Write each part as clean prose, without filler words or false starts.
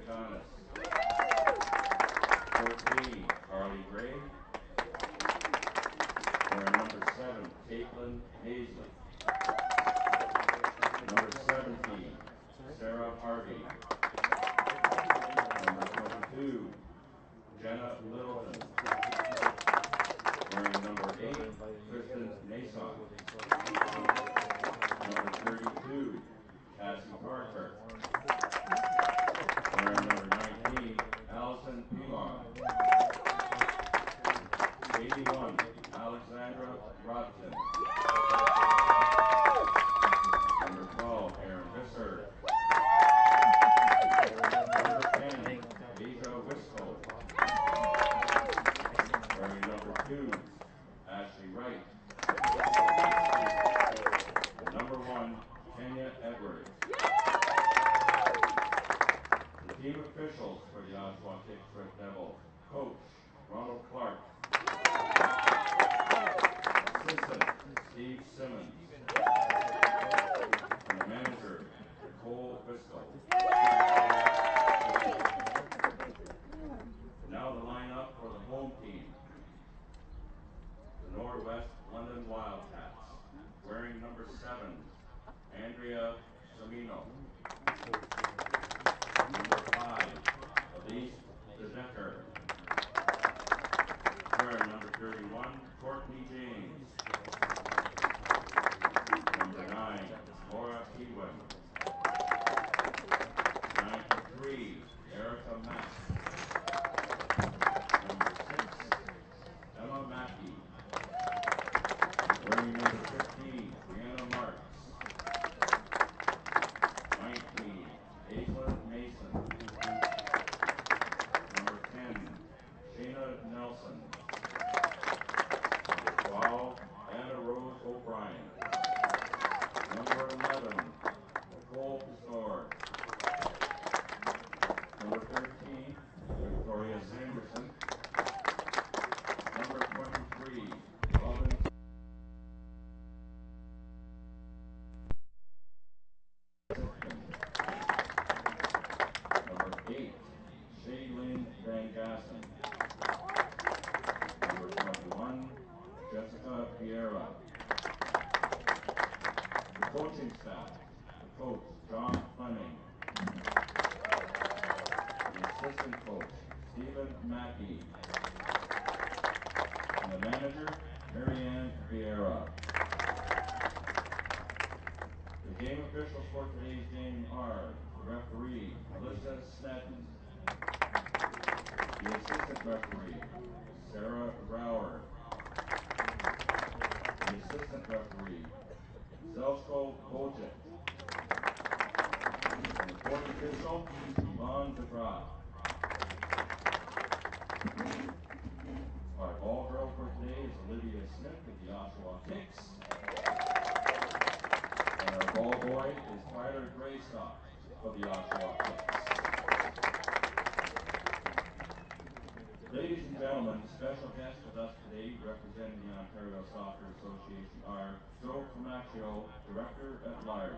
Adonis. 14, Carly Gray. Wearing number 7, Caitlin Paisley. Number 17, Sarah Harvey. Number 22, Jenna Littleton. Wearing number 8, Kristen Nason. Number 32, Cassie Parker. Wearing number 19, Allison Pilon. 81, Alexandra Robson. Number 12, Aaron Visser. Number 10, Asia Wisco. Wearing number 2, Ashley Wright. And number 1, Kenya Edwards. The team officials for the Oshawa Kicks Red Devils: Coach Ronald Clark, Assistant Steve Simmons, and the manager Nicole Biscoe. Now the lineup for the home team: the Norwest London Wildcats. Wearing number 7, Andrea Samino. Number 5, Elise DeZecker. Wearing number 31, Courtney James. Number 9, Laura Kewen. 93, Erica Mack. Number 6, Emma Mackey. Wearing number 15, Brianna Marks. 19, Aislinn Mason. Number 10, Shayna Nelson. Number 12, Anna Rose O'Brien. Number 11, Nicole Pistore. Number 13, Victoria Sanderson. Number 23, Robin. Number 8, Shaylin Van Gassen. Number 21, Jessica Vieira. The coaching staff: the coach, John Fleming. The assistant coach, Stephen Mackey. And the manager, Marianne Vieira. The game officials for today's game are the referee, Melissa Snedden. The assistant referee, Sarah Brower. The assistant referee, Zelsko Bojic. And the court official, Yvonne DeGraaf. Our ball girl for today is Olivia Smith of the Oshawa Kicks. And our ball boy is Tyler Graystock of the Oshawa Kicks. Ladies and gentlemen, special guests with us today representing the Ontario Soccer Association are Joe Comaccio, Director at Large.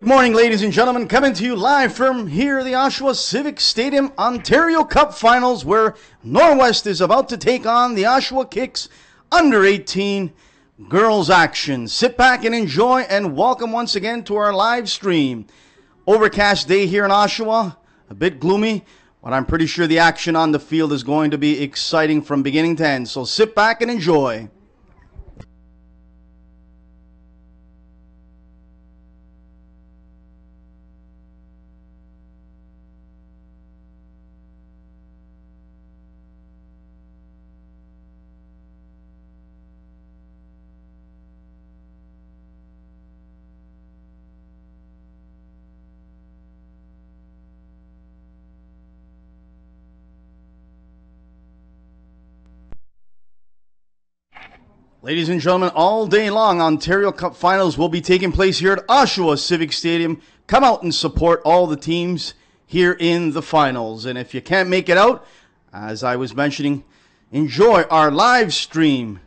Good morning, ladies and gentlemen. Coming to you live from here, the Oshawa Civic Stadium Ontario Cup Finals, where Norwest is about to take on the Oshawa Kicks under 18 girls action. Sit back and enjoy, and welcome once again to our live stream. Overcast day here in Oshawa, a bit gloomy, but I'm pretty sure the action on the field is going to be exciting from beginning to end. So sit back and enjoy. Ladies and gentlemen, all day long, Ontario Cup Finals will be taking place here at Oshawa Civic Stadium. Come out and support all the teams here in the finals. And if you can't make it out, as I was mentioning, enjoy our live stream.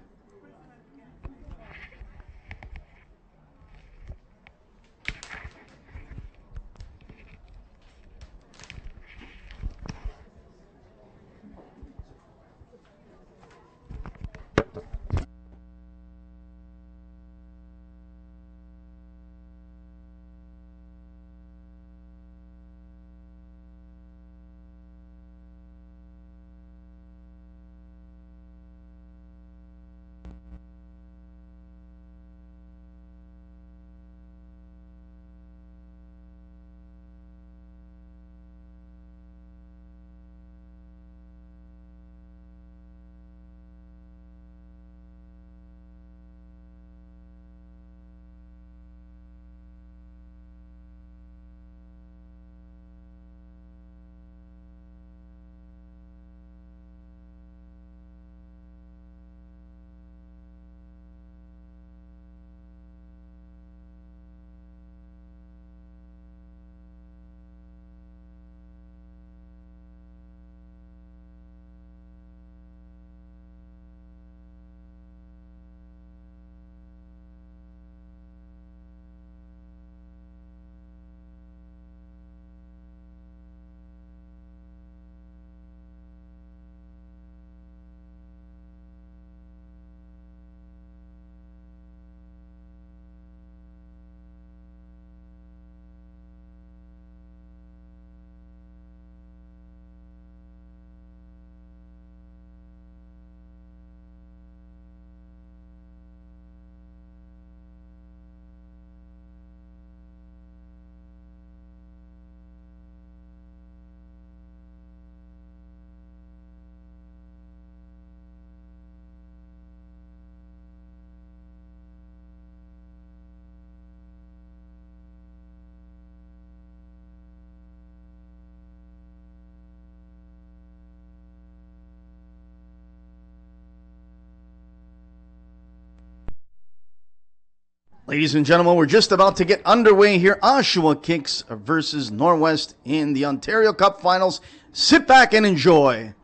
Ladies and gentlemen, we're just about to get underway here. Oshawa Kicks versus Norwest in the Ontario Cup Finals. Sit back and enjoy.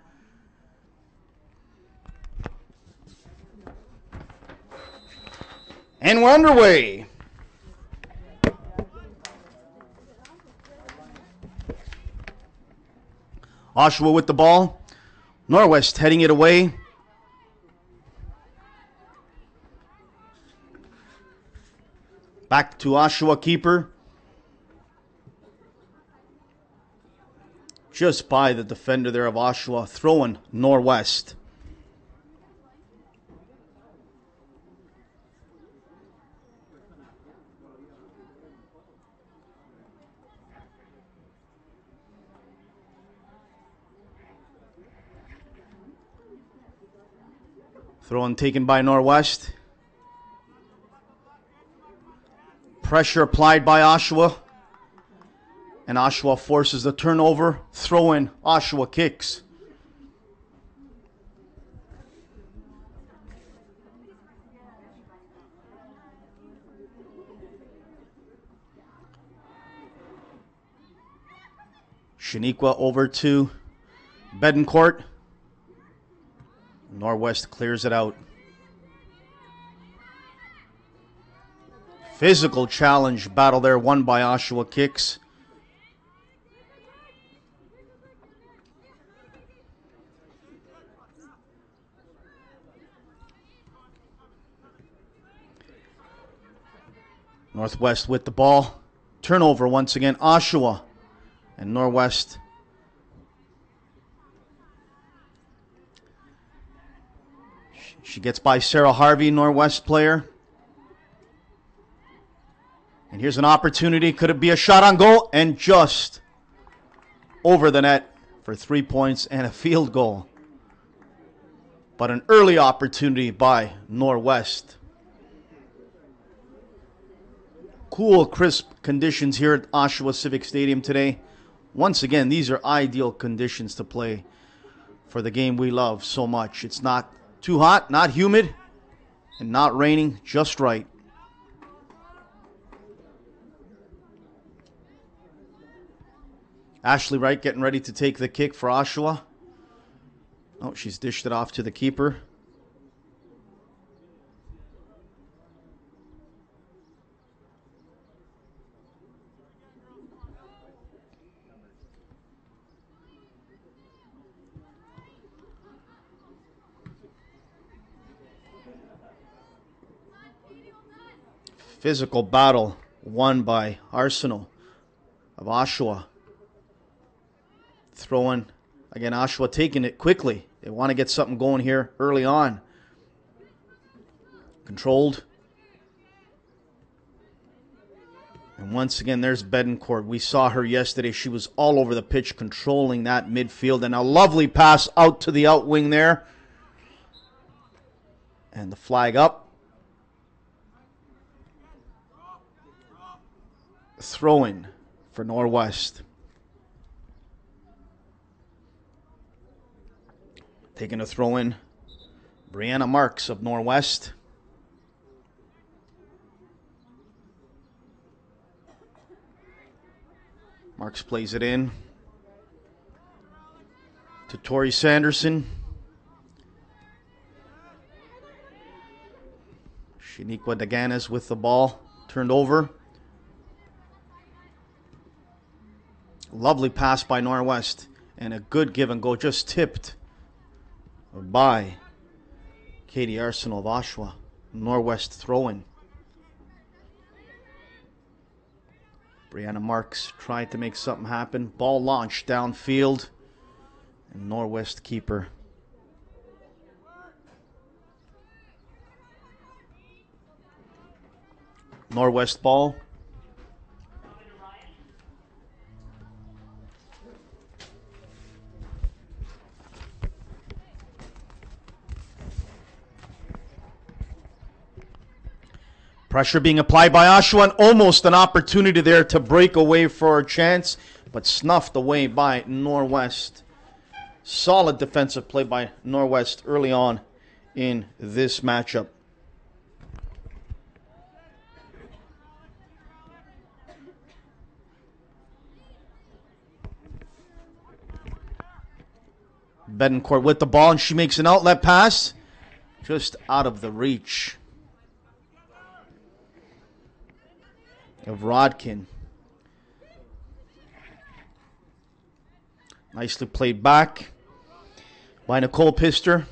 And we're underway. Oshawa with the ball. Norwest heading it away. Back to Oshawa keeper. Just by the defender there of Oshawa, throwing Norwest. Throwing taken by Norwest. Pressure applied by Oshawa. And Oshawa forces the turnover. Throw in. Oshawa Kicks. Shaniqua over to Bedencourt. Norwest clears it out. Physical challenge battle there, won by Oshawa Kicks. Northwest with the ball. Turnover once again, Oshawa and Norwest. She gets by Sarah Harvey, Norwest player. And here's an opportunity. Could it be a shot on goal? And just over the net for 3 points and a field goal. But an early opportunity by Norwest. Cool, crisp conditions here at Oshawa Civic Stadium today. Once again, these are ideal conditions to play for the game we love so much. It's not too hot, not humid, and not raining, just right. Ashley Wright getting ready to take the kick for Oshawa. Oh, she's dished it off to the keeper. Physical battle won by Arsenal of Oshawa. Throwing, again, Oshawa taking it quickly. They want to get something going here early on. Controlled. And once again, there's Bedencourt. We saw her yesterday. She was all over the pitch controlling that midfield. And a lovely pass out to the out wing there. And the flag up. Throw-in for Norwest. Taking a throw-in, Brianna Marks of Norwest. Marks plays it in to Tori Sanderson. Shaniqua Daganas with the ball, turned over. Lovely pass by Norwest and a good give and go, just tipped by Katie Arsenal of Oshawa. Norwest throw-in. Brianna Marks tried to make something happen. Ball launched downfield. And Norwest keeper. Norwest ball. Pressure being applied by Oshawa, and almost an opportunity there to break away for a chance, but snuffed away by Norwest. Solid defensive play by Norwest early on in this matchup. Bedencourt with the ball, and she makes an outlet pass just out of the reach of Rodkin. Nicely played back by Nicole Pister.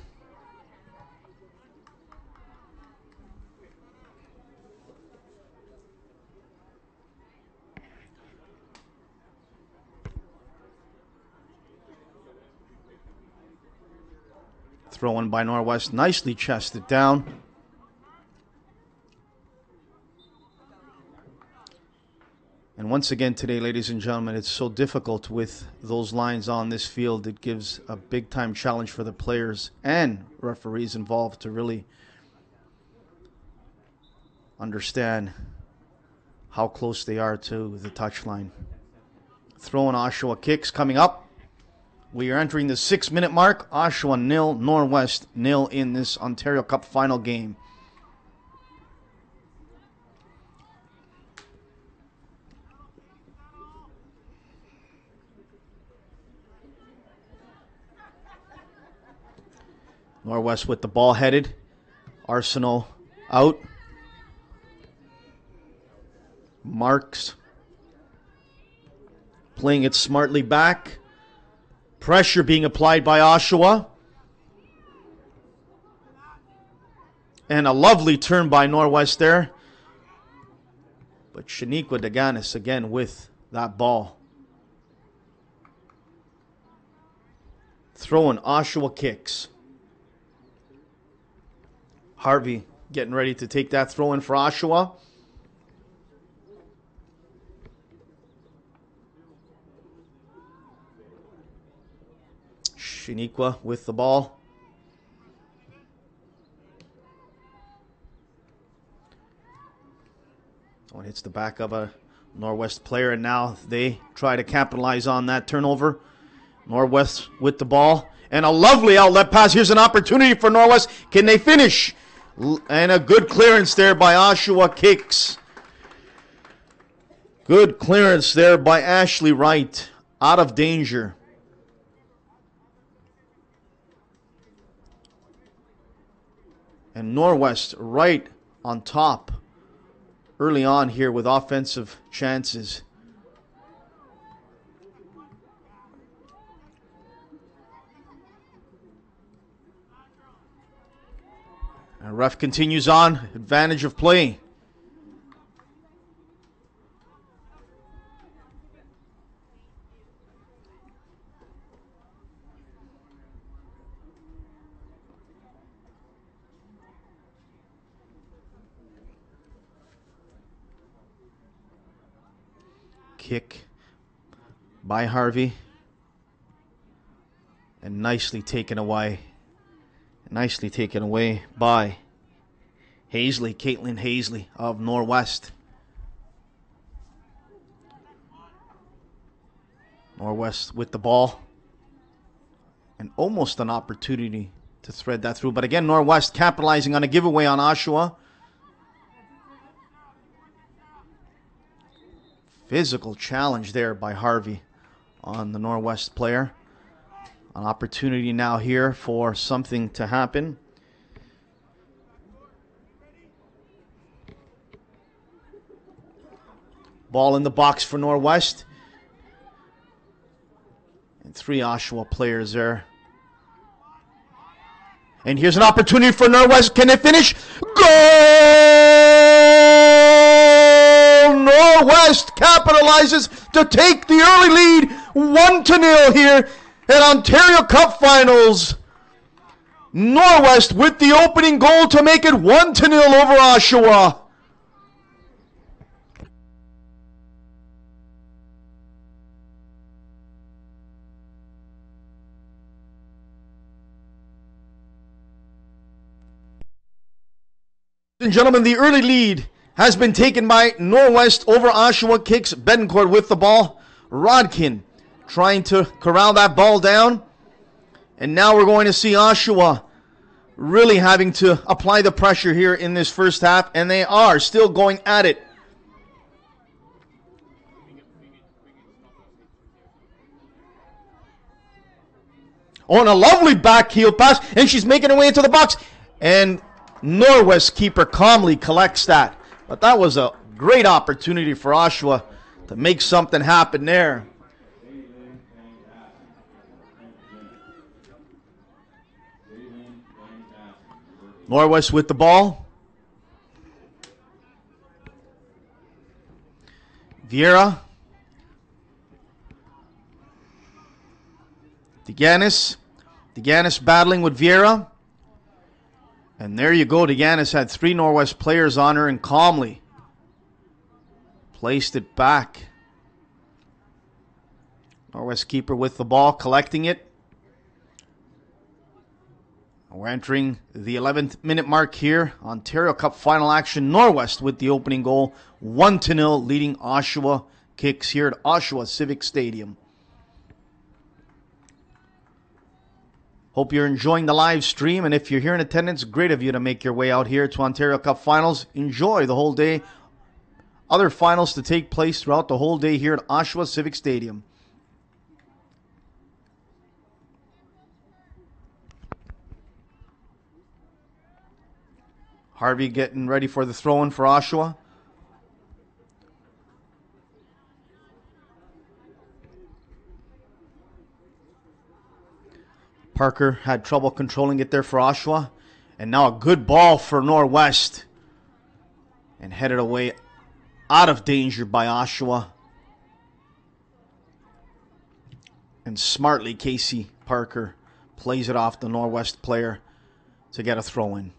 Throw-in by Norwest, nicely chested down. And once again today, ladies and gentlemen, it's so difficult with those lines on this field. It gives a big-time challenge for the players and referees involved to really understand how close they are to the touchline. Throwing Oshawa kicks coming up. We are entering the 6-minute mark. Oshawa 0, Norwest 0 in this Ontario Cup final game. Norwest with the ball headed. Arsenal out. Marks playing it smartly back. Pressure being applied by Oshawa. And a lovely turn by Norwest there. But Shaniqua Deganis again with that ball. Throwing Oshawa kicks. Harvey getting ready to take that throw in for Oshawa. Shaniqua with the ball. Oh, it hits the back of a Norwest player, and now they try to capitalize on that turnover. Norwest with the ball. And a lovely outlet pass. Here's an opportunity for Norwest. Can they finish? And a good clearance there by Oshawa Kicks. Good clearance there by Ashley Wright. Out of danger. And Norwest right on top early on here with offensive chances. And ref continues on. Advantage of play. Kick by Harvey. And nicely taken away. Nicely taken away by Hazley, Caitlin Hazley of Norwest. Norwest with the ball. And almost an opportunity to thread that through. But again, Norwest capitalizing on a giveaway on Oshawa. Physical challenge there by Harvey on the Norwest player. An opportunity now here for something to happen. Ball in the box for Norwest. And 3 Oshawa players there. And here's an opportunity for Norwest. Can they finish? Goal! Norwest capitalizes to take the early lead 1-0 here at Ontario Cup Finals. Norwest with the opening goal to make it 1-0 over Oshawa. Ladies and gentlemen, the early lead has been taken by Norwest over Oshawa Kicks. Betancourt with the ball. Rodkin trying to corral that ball down. And now we're going to see Oshawa really having to apply the pressure here in this first half. And they are still going at it. Oh, and a lovely back heel pass. And she's making her way into the box. And Norwest keeper calmly collects that. But that was a great opportunity for Oshawa to make something happen there. Norwest with the ball. Vieira. Deganis. Deganis battling with Vieira. And there you go. Deganis had 3 Norwest players on her and calmly placed it back. Norwest keeper with the ball, collecting it. We're entering the 11th minute mark here. Ontario Cup final action. Norwest with the opening goal. 1-0 leading Oshawa Kicks here at Oshawa Civic Stadium. Hope you're enjoying the live stream. And if you're here in attendance, great of you to make your way out here to Ontario Cup finals. Enjoy the whole day. Other finals to take place throughout the whole day here at Oshawa Civic Stadium. Harvey getting ready for the throw-in for Oshawa. Parker had trouble controlling it there for Oshawa. And now a good ball for Norwest. And headed away out of danger by Oshawa. And smartly, Casey Parker plays it off the Norwest player to get a throw in.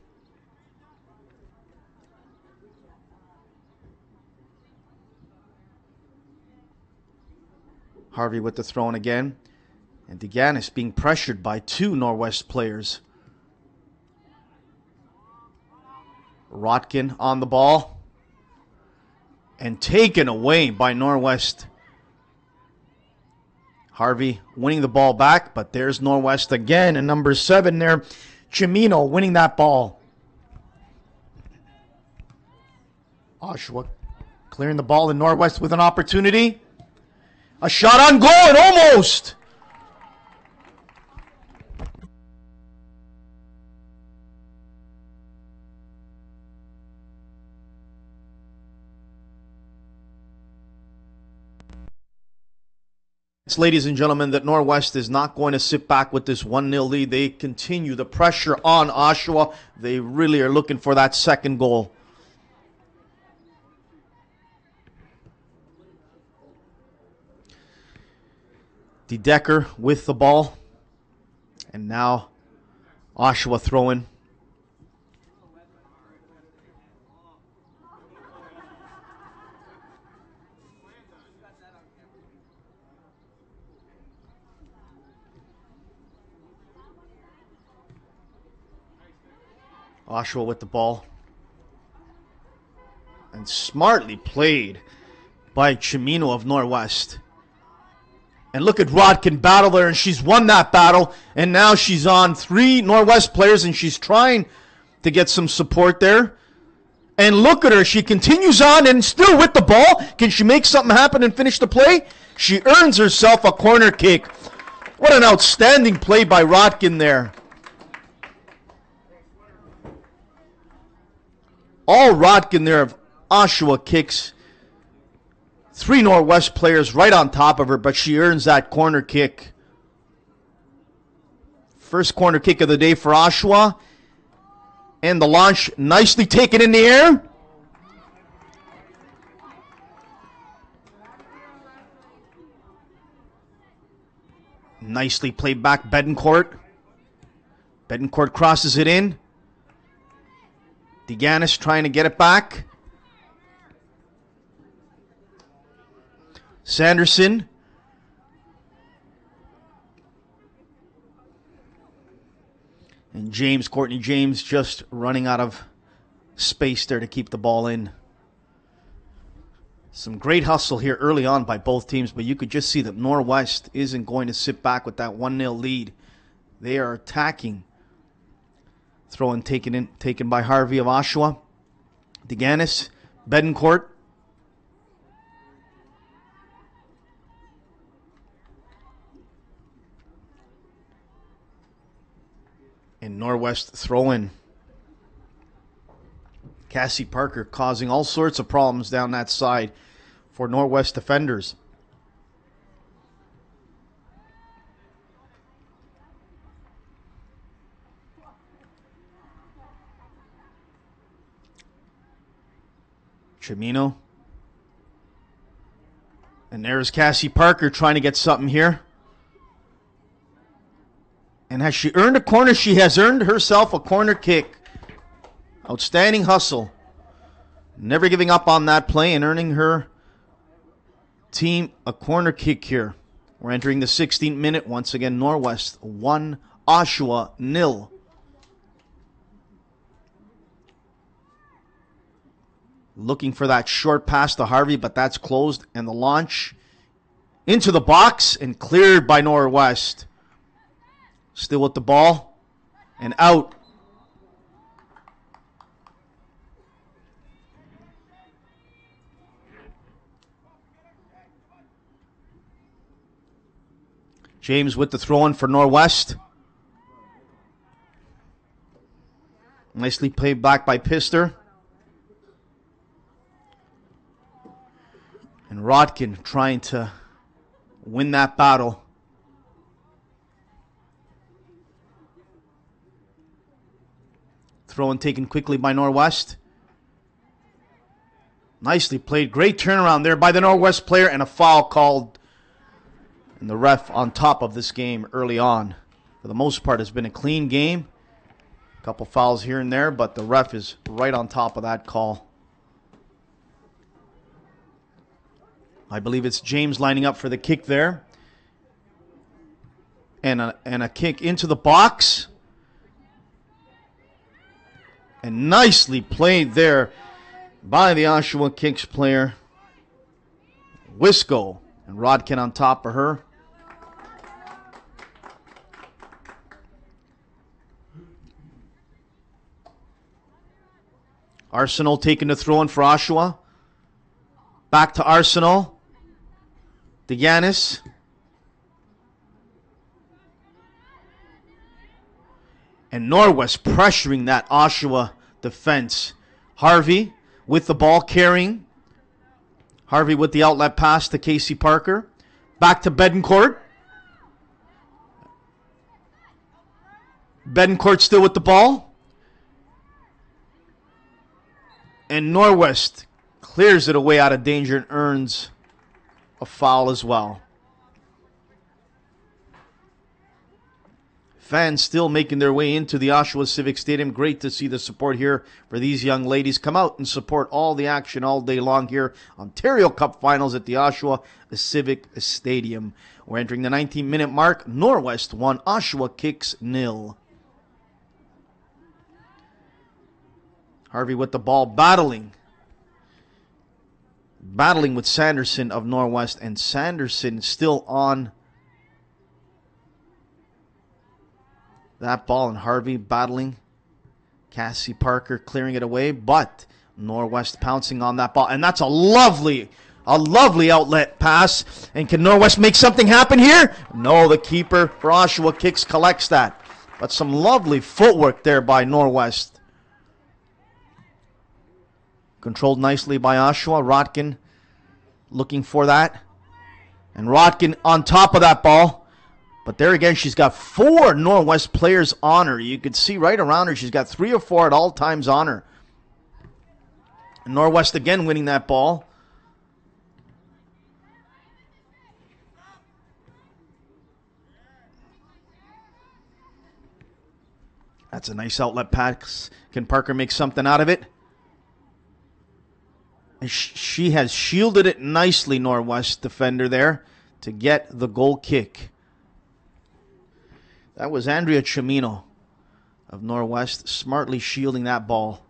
Harvey with the throw in again. And Deganis being pressured by two Norwest players. Rotkin on the ball. And taken away by Norwest. Harvey winning the ball back, but there's Norwest again. And number 7 there, Cimino winning that ball. Oshawa clearing the ball, and Norwest with an opportunity. A shot on goal, and almost. Ladies and gentlemen, that Norwest is not going to sit back with this 1-0 lead. They continue the pressure on Oshawa. They really are looking for that second goal. Decker with the ball. And now Oshawa throwing. Oshawa with the ball. And smartly played by Cimino of Norwest. And look at Rodkin battle there, and she's won that battle. And now she's on 3 Norwest players, and she's trying to get some support there. And look at her. She continues on and still with the ball. Can she make something happen and finish the play? She earns herself a corner kick. What an outstanding play by Rodkin there. All Rodkin there of Oshawa kicks. 3 Norwest players right on top of her, but she earns that corner kick. First corner kick of the day for Oshawa. And the launch nicely taken in the air. Nicely played back Bedencourt. Bedencourt crosses it in. Deganis trying to get it back. Sanderson. And James, Courtney James, just running out of space there to keep the ball in. Some great hustle here early on by both teams, but you could just see that Norwest isn't going to sit back with that 1-0 lead. They are attacking. Throw in taken by Harvey of Oshawa. Deganis, Bedencourt. And Norwest throw in. Cassie Parker causing all sorts of problems down that side for Norwest defenders. Cimino. And there's Cassie Parker trying to get something here. And has she earned a corner? She has earned herself a corner kick. Outstanding hustle. Never giving up on that play and earning her team a corner kick here. We're entering the 16th minute. Once again, Norwest 1, Oshawa 0. Looking for that short pass to Harvey, but that's closed. And the launch into the box and cleared by Norwest. Still with the ball and out. James with the throw-in for Norwest. Nicely played back by Pister. And Rodkin trying to win that battle. Throw in taken quickly by Norwest. Nicely played. Great turnaround there by the Norwest player, and a foul called. And the ref on top of this game early on. For the most part, it's been a clean game. A couple fouls here and there, but the ref is right on top of that call. I believe it's James lining up for the kick there. And a kick into the box. And nicely played there by the Oshawa Kicks player. Wisco and Rodkin on top of her. Arsenal taking the throw in for Oshawa. Back to Arsenal. DeGanis. And Norwest pressuring that Oshawa defense. Harvey with the ball carrying. Harvey with the outlet pass to Casey Parker. Back to Bedencourt. Bedencourt still with the ball. And Norwest clears it away out of danger and earns a foul as well. Fans still making their way into the Oshawa Civic Stadium. Great to see the support here for these young ladies. Come out and support all the action all day long here. Ontario Cup Finals at the Oshawa Civic Stadium. We're entering the 19-minute mark. Norwest 1, Oshawa Kicks 0. Harvey with the ball, battling with Sanderson of Norwest, and Sanderson still on that ball, and Harvey battling. Cassie Parker clearing it away, but Norwest pouncing on that ball, and that's a lovely outlet pass. And can Norwest make something happen here? No, the keeper for Oshawa Kicks collects that, but some lovely footwork there by Norwest. Controlled nicely by Oshawa. Rodkin looking for that. And Rodkin on top of that ball. But there again, she's got 4 Norwest players on her. You could see right around her, she's got 3 or 4 at all times on her. And Norwest again winning that ball. That's a nice outlet pass. Can Parker make something out of it? And she has shielded it nicely, Norwest defender there, to get the goal kick. That was Andrea Cimino of Norwest, smartly shielding that ball.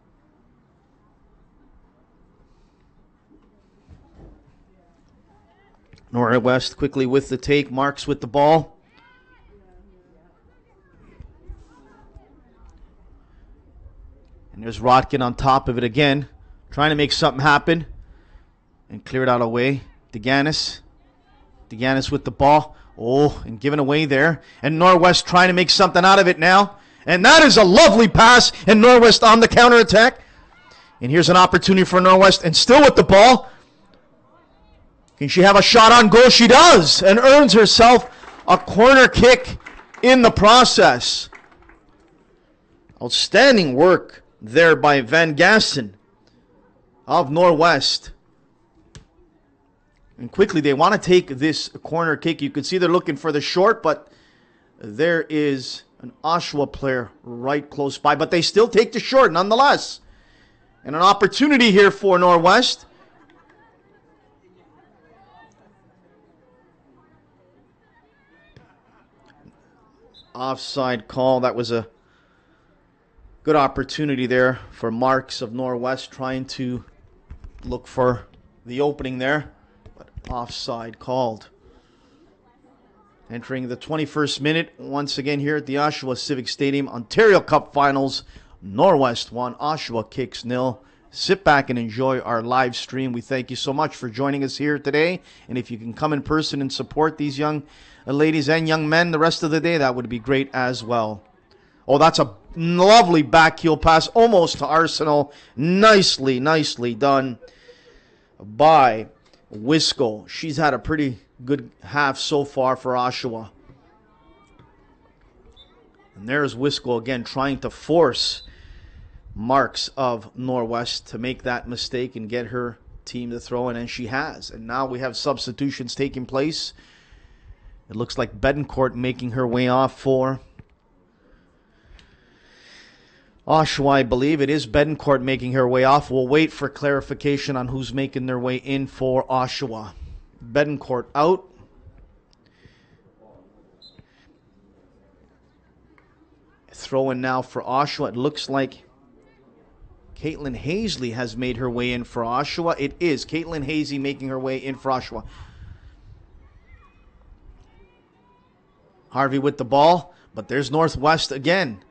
Norwest quickly with the take, Marks with the ball. And there's Rodkin on top of it again, trying to make something happen. And cleared out away. DeGanis with the ball. Oh, and giving away there. And Norwest trying to make something out of it now. And that is a lovely pass. And Norwest on the counterattack. And here's an opportunity for Norwest. And still with the ball. Can she have a shot on goal? She does. And earns herself a corner kick in the process. Outstanding work there by Van Gassen of Norwest. And quickly, they want to take this corner kick. You can see they're looking for the short, but there is an Oshawa player right close by. But they still take the short nonetheless. And an opportunity here for Norwest. Offside call. That was a good opportunity there for Marks of Norwest, trying to look for the opening there. Offside called. Entering the 21st minute, once again here at the Oshawa Civic Stadium, Ontario Cup Finals, Norwest 1, Oshawa Kicks 0. Sit back and enjoy our live stream. We thank you so much for joining us here today. And if you can come in person and support these young ladies and young men the rest of the day, that would be great as well. Oh, that's a lovely back heel pass, almost to Arsenal. Nicely done by Wisco. She's had a pretty good half so far for Oshawa. And there's Wisco again trying to force Marks of Norwest to make that mistake and get her team to throw in, and she has. And now we have substitutions taking place. It looks like Bedencourt making her way off for Oshawa, I believe. It is Bedencourt making her way off. We'll wait for clarification on who's making their way in for Oshawa. Bedencourt out. Throw in now for Oshawa. It looks like Caitlin Hazley has made her way in for Oshawa. It is Caitlin Hazley making her way in for Oshawa. Harvey with the ball, but there's Northwest again.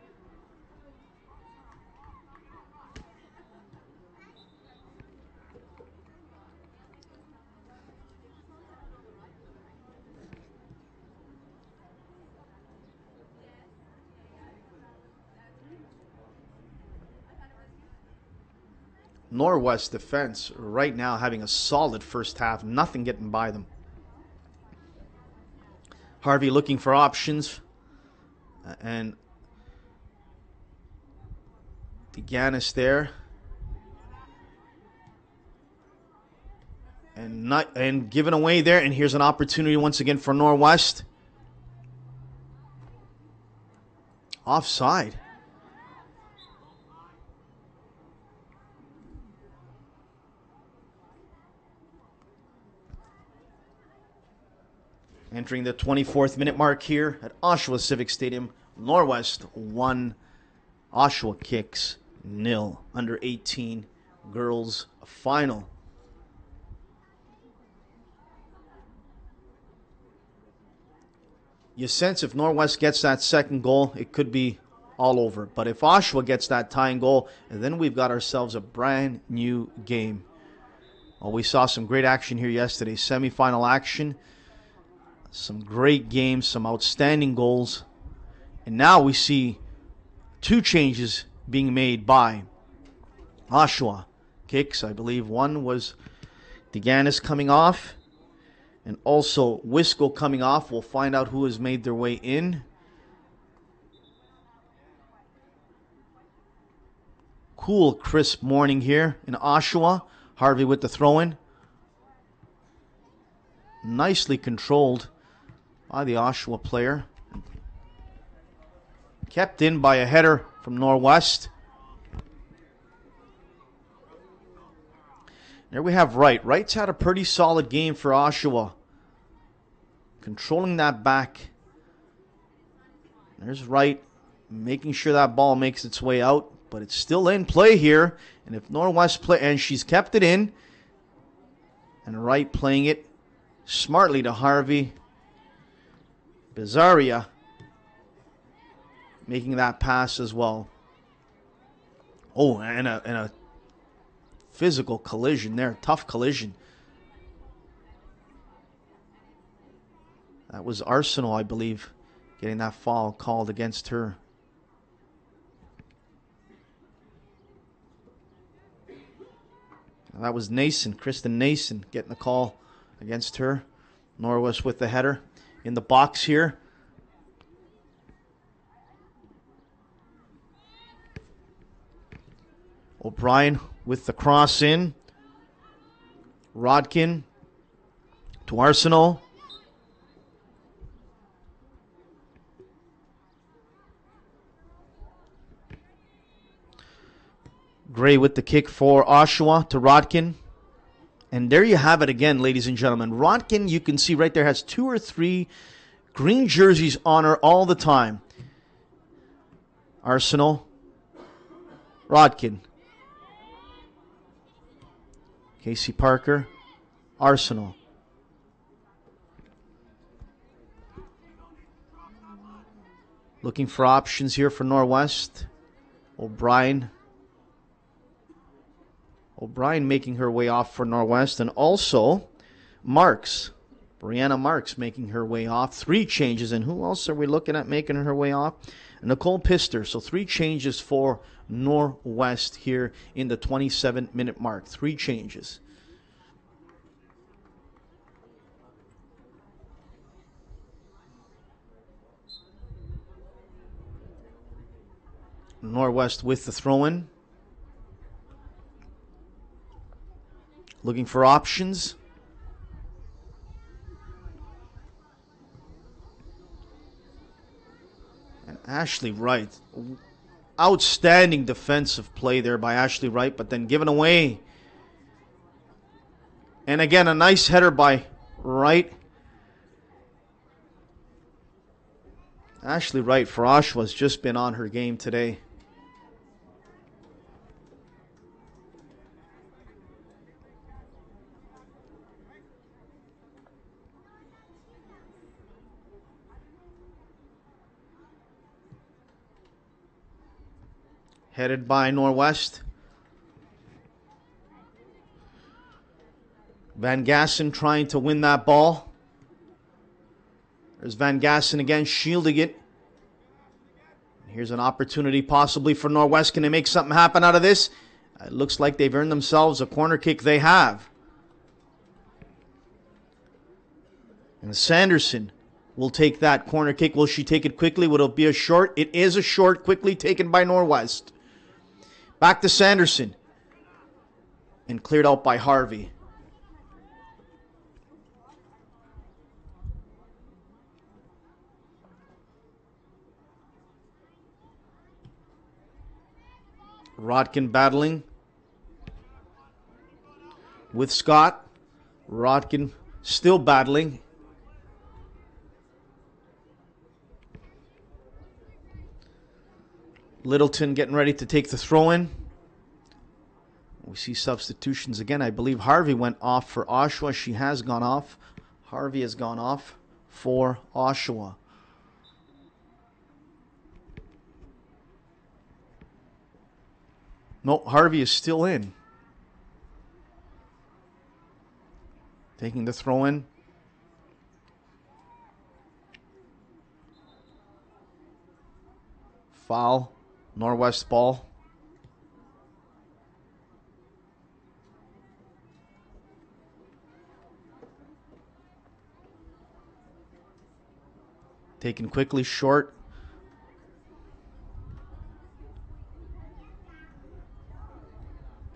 Norwest defense right now having a solid first half. Nothing getting by them. Harvey looking for options. And DeGanis there. And given away there. And here's an opportunity once again for Norwest. Offside. Entering the 24th minute mark here at Oshawa Civic Stadium. Norwest 1, Oshawa Kicks 0. Under 18 girls final. You sense if Norwest gets that second goal, it could be all over. But if Oshawa gets that tying goal, then we've got ourselves a brand new game. Well, we saw some great action here yesterday. Semifinal action. Some great games, some outstanding goals. And now we see two changes being made by Oshawa Kicks. I believe one was DeGanis coming off and also Wisco coming off. We'll find out who has made their way in. Cool, crisp morning here in Oshawa. Harvey with the throw-in. Nicely controlled by the Oshawa player. Kept in by a header from Norwest. There we have Wright. Wright's had a pretty solid game for Oshawa. Controlling that back. There's Wright making sure that ball makes its way out. But it's still in play here. And if Norwest play, and she's kept it in. And Wright playing it smartly to Harvey. Bizarria making that pass as well. Oh, and a physical collision there. Tough collision. That was Arsenal, I believe, getting that foul called against her. That was Nason, Kristen Nason, getting the call against her. Norwest with the header. In the box here. O'Brien with the cross in. Rodkin to Arsenal. Gray with the kick for Oshawa to Rodkin. And there you have it again, ladies and gentlemen. Rodkin, you can see right there, has 2 or 3 green jerseys on her all the time. Arsenal. Rodkin. Casey Parker. Arsenal. Looking for options here for Norwest. O'Brien. O'Brien making her way off for Norwest. And also Marks. Brianna Marks making her way off. 3 changes. And who else are we looking at making her way off? Nicole Pister. So 3 changes for Norwest here in the 27-minute mark. 3 changes. Norwest with the throw-in. Looking for options. And Ashley Wright. Outstanding defensive play there by Ashley Wright, but then given away. And again, a nice header by Wright. Ashley Wright for Oshawa has just been on her game today. Headed by Norwest. Van Gassen trying to win that ball. There's Van Gassen again, shielding it. Here's an opportunity possibly for Norwest. Can they make something happen out of this? It looks like they've earned themselves a corner kick. They have. And Sanderson will take that corner kick. Will she take it quickly? Will it be a short? It is a short, quickly taken by Norwest. Back to Sanderson. And cleared out by Harvey. Rodkin battling with Scott. Rodkin still battling. Littleton getting ready to take the throw in. We see substitutions again. I believe Harvey went off for Oshawa. She has gone off. Harvey has gone off for Oshawa. No, Harvey is still in. Taking the throw in. Foul. Norwest ball. Taken quickly, short.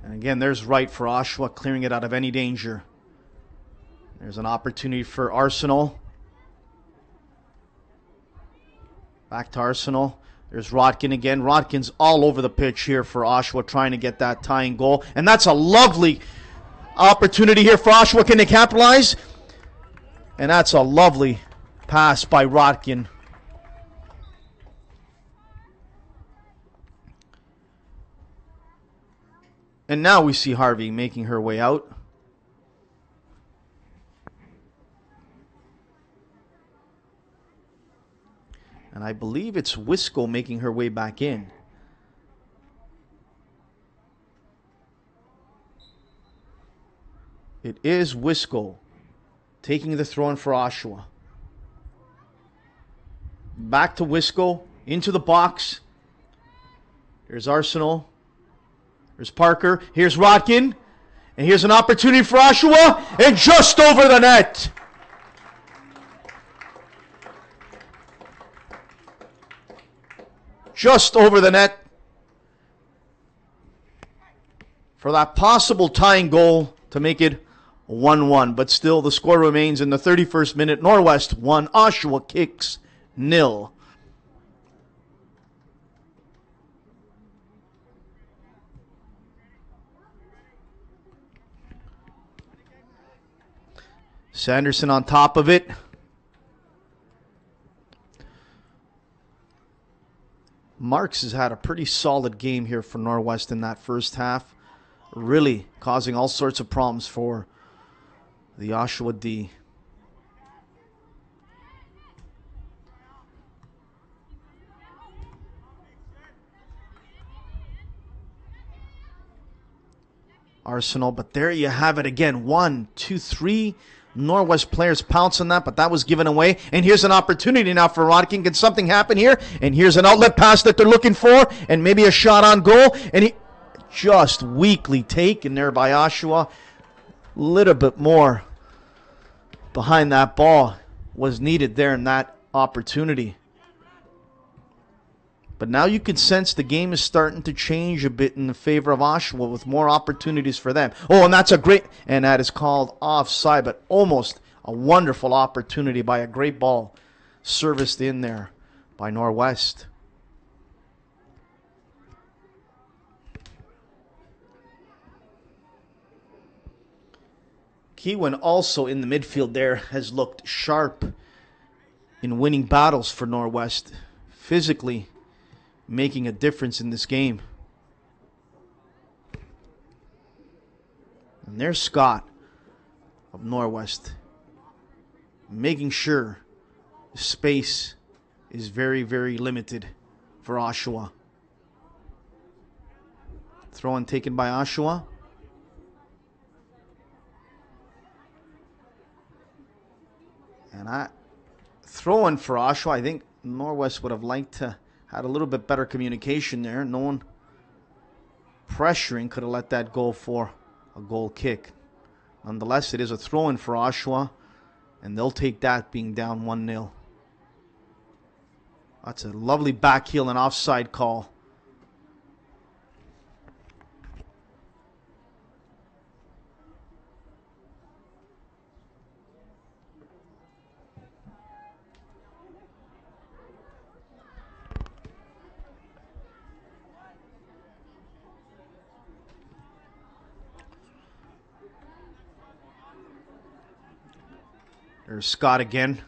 And again, there's Wright for Oshawa, clearing it out of any danger. There's an opportunity for Arsenal. Back to Arsenal. There's Rodkin again. Rodkin's all over the pitch here for Oshawa, trying to get that tying goal. And that's a lovely opportunity here for Oshawa. Can they capitalize? And that's a lovely pass by Rodkin. And now we see Harvey making her way out. And I believe it's Wisco making her way back in. It is Wisco taking the throw in for Oshawa. Back to Wisco, into the box. Here's Arsenal. There's Parker. Here's Rodkin. And here's an opportunity for Oshawa. And just over the net. Just over the net. For that possible tying goal to make it 1-1. But still, the score remains in the 31st minute. Norwest 1, Oshawa Kicks 0. Sanderson on top of it. Marks has had a pretty solid game here for Norwest in that first half. Really causing all sorts of problems for the Oshawa D. Arsenal, but there you have it again. 1, 2, 3 Norwest players pounce on that, but that was given away. And here's an opportunity now for Rodkin. Can something happen here? And here's an outlet pass that they're looking for, and maybe a shot on goal. And he just weakly taken there by Oshawa. A little bit more behind that ball was needed there in that opportunity. But now you can sense the game is starting to change a bit in the favor of Oshawa with more opportunities for them. Oh, and that's a great, and that is called offside, but almost a wonderful opportunity by a great ball serviced in there by Norwest. Kewen also in the midfield there has looked sharp in winning battles for Norwest, physically making a difference in this game. And there's Scott of Norwest, making sure the space is very, very limited for Oshawa. Throw-in taken by Oshawa. And throw-in for Oshawa. I think Norwest would have liked to had a little bit better communication there. No one pressuring, could have let that go for a goal kick. Nonetheless, it is a throw-in for Oshawa, and they'll take that being down 1-0. That's a lovely back heel and offside call. There's Scott again.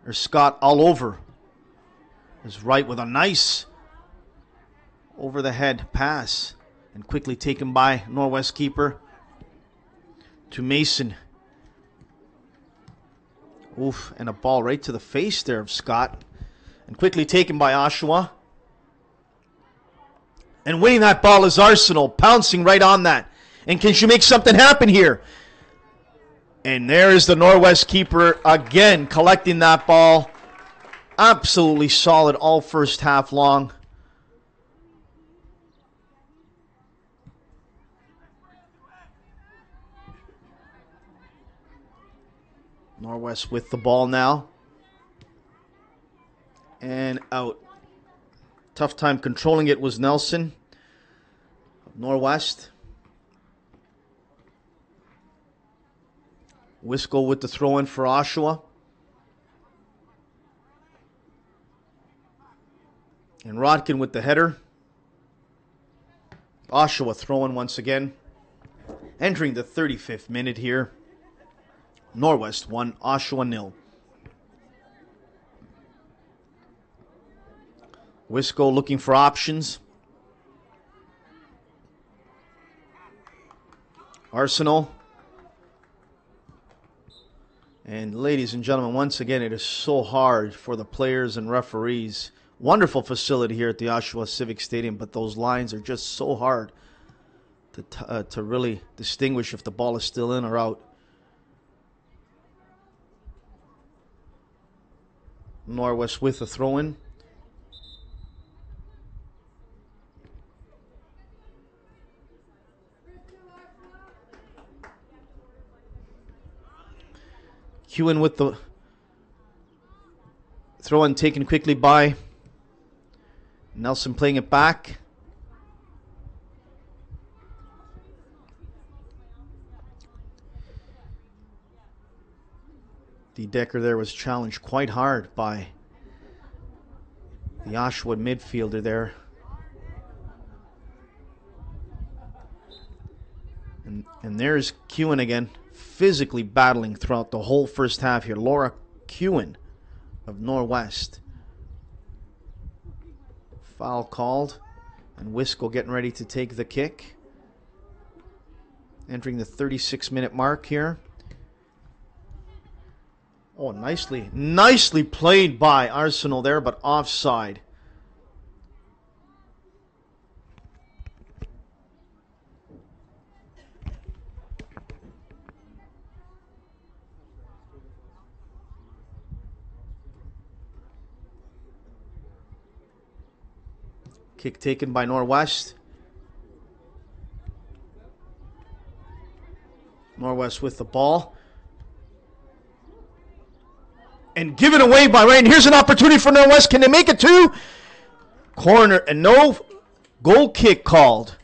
There's Scott all over. Is right with a nice over the head pass. And quickly taken by Norwest keeper to Mason. Oof, and a ball right to the face there of Scott. And quickly taken by Oshawa. And winning that ball is Arsenal, pouncing right on that. And can she make something happen here? And there is the Norwest keeper again collecting that ball. Absolutely solid all first half long. Norwest with the ball now. And out. Tough time controlling it was Nelson of Norwest. Wisco with the throw-in for Oshawa. And Rodkin with the header. Oshawa throwing once again. Entering the 35th minute here. Norwest 1, Oshawa 0. Wisco looking for options. Arsenal. And ladies and gentlemen, once again, it is so hard for the players and referees. Wonderful facility here at the Oshawa Civic Stadium, but those lines are just so hard to really distinguish if the ball is still in or out. Norwest with the throw-in. Kewen with the throw-in taken quickly by Nelson, playing it back. D. Decker there was challenged quite hard by the Oshawa midfielder there. And there's Kewen again, physically battling throughout the whole first half here. Laura Kewen of Norwest. Foul called, and Wisco getting ready to take the kick. Entering the 36-minute mark here. Oh, nicely played by Arsenal there, but offside. Kick taken by Norwest. Norwest with the ball. And given away by Rain. Here's an opportunity for Norwest. Can they make it two? Corner, and no goal kick called.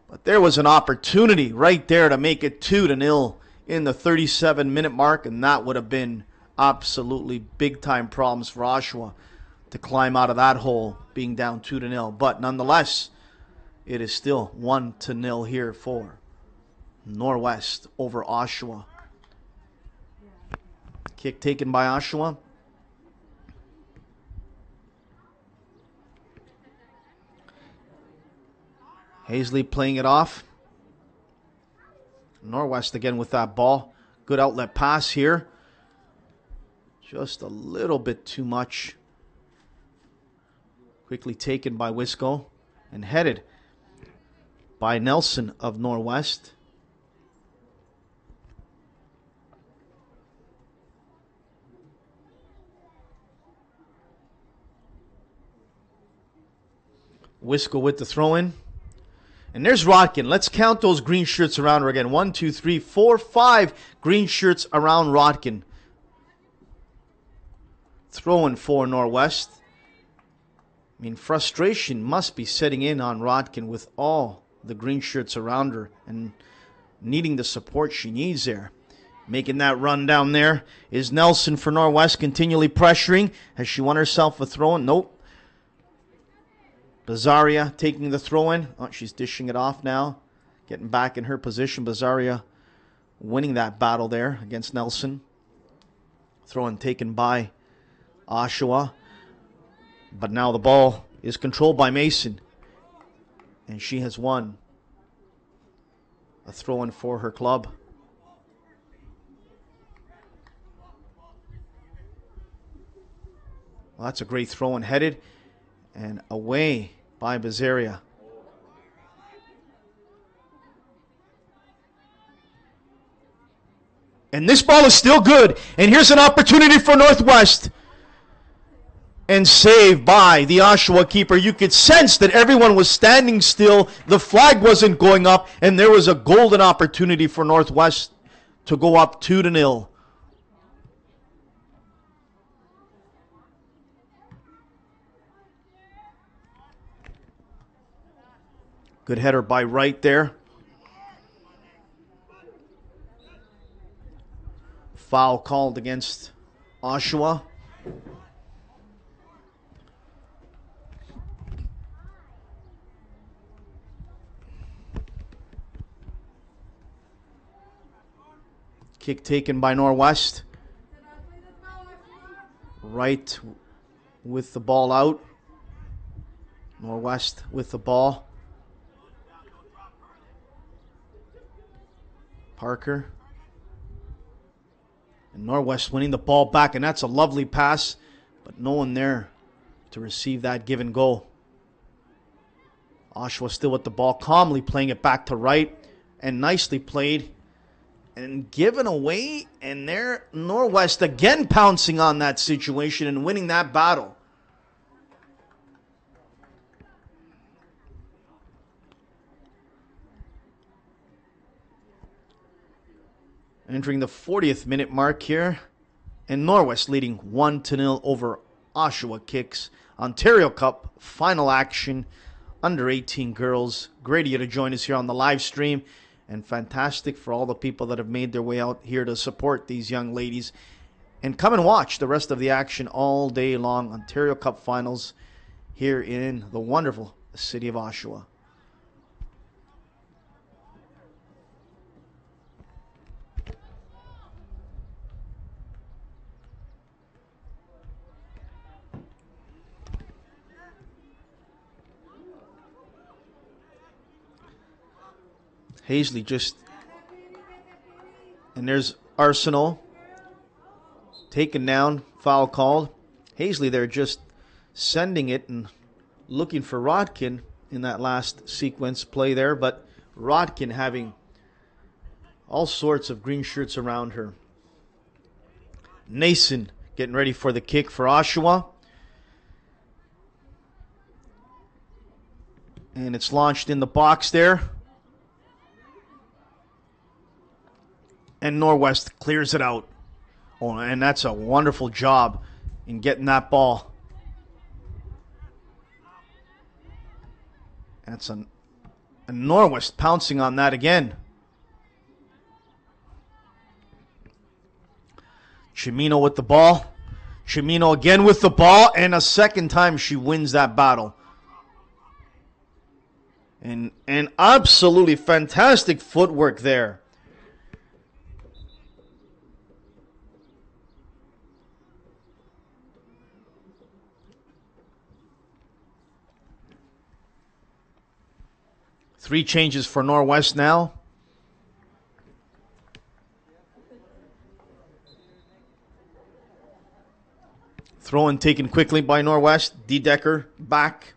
But there was an opportunity right there to make it 2-0 in the 37-minute mark, and that would have been absolutely big-time problems for Oshawa to climb out of that hole, being down 2-0. But nonetheless, it is still 1-0 here for Norwest over Oshawa. Kick taken by Oshawa. Hazley playing it off. Norwest again with that ball. Good outlet pass here. Just a little bit too much. Quickly taken by Wisco and headed by Nelson of Norwest. Wisco with the throw-in. And there's Rodkin. Let's count those green shirts around her again. 1, 2, 3, 4, 5 green shirts around Rodkin. Throwing for Norwest. I mean, frustration must be setting in on Rodkin with all the green shirts around her and needing the support she needs there. Making that run down there is Nelson for Norwest, continually pressuring. Has she won herself a throw-in? Nope. Bazaria taking the throw-in. Oh, she's dishing it off now. Getting back in her position. Bazaria winning that battle there against Nelson. Throw-in taken by Oshawa. But now the ball is controlled by Mason. And she has won a throw-in for her club. Well, that's a great throw-in headed. And away by Bazaria. And this ball is still good. And here's an opportunity for Northwest. And saved by the Oshawa keeper. You could sense that everyone was standing still. The flag wasn't going up. And there was a golden opportunity for Northwest to go up 2-0. Good header by Wright there. Foul called against Oshawa. Kick taken by Norwest. Wright with the ball out. Norwest with the ball. Parker. And Norwest winning the ball back, and that's a lovely pass, but no one there to receive that give and go. Oshawa still with the ball, calmly playing it back to Wright, and nicely played and given away, and there Norwest again pouncing on that situation and winning that battle. Entering the 40th minute mark here. And Norwest leading 1-0 over Oshawa Kicks. Ontario Cup final action. Under 18 girls. Great of you to join us here on the live stream. And fantastic for all the people that have made their way out here to support these young ladies. And come and watch the rest of the action all day long. Ontario Cup finals here in the wonderful city of Oshawa. Hazley just, and there's Arsenal taken down, foul called. Hazley there just sending it and looking for Rodkin in that last sequence play there, but Rodkin having all sorts of green shirts around her. Nason getting ready for the kick for Oshawa. And it's launched in the box there. And Norwest clears it out. Oh, and that's a wonderful job in getting that ball. That's a Norwest pouncing on that again. Chimino with the ball. Chimino again with the ball, and a second time she wins that battle. And absolutely fantastic footwork there. Three changes for Norwest now. Throw in taken quickly by Norwest. Dedecker back.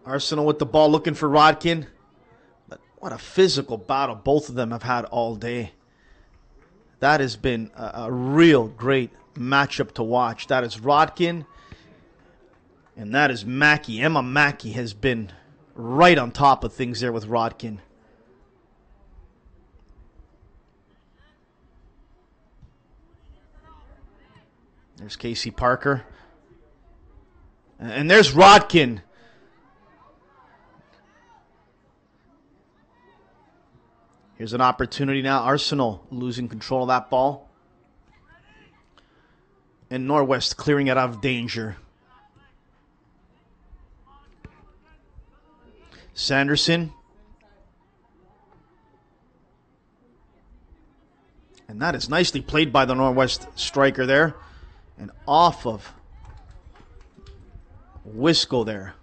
Arsenal with the ball looking for Rodkin. But what a physical battle both of them have had all day. That has been a real great matchup to watch. That is Rodkin. And that is Mackey. Emma Mackey has been right on top of things there with Rodkin. There's Casey Parker. And there's Rodkin. Here's an opportunity now. Arsenal losing control of that ball. And Norwest clearing it out of danger. Sanderson. And that is nicely played by the Norwest striker there. And off of Wisco there.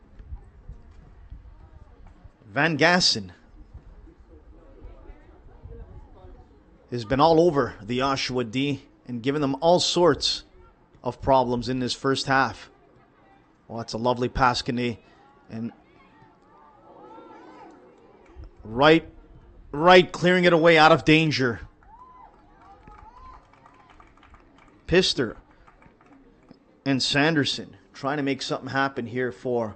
Van Gassen has been all over the Oshawa D and given them all sorts of problems in this first half. Well, that's a lovely pass, Kane. And right, clearing it away out of danger. Pister and Sanderson trying to make something happen here for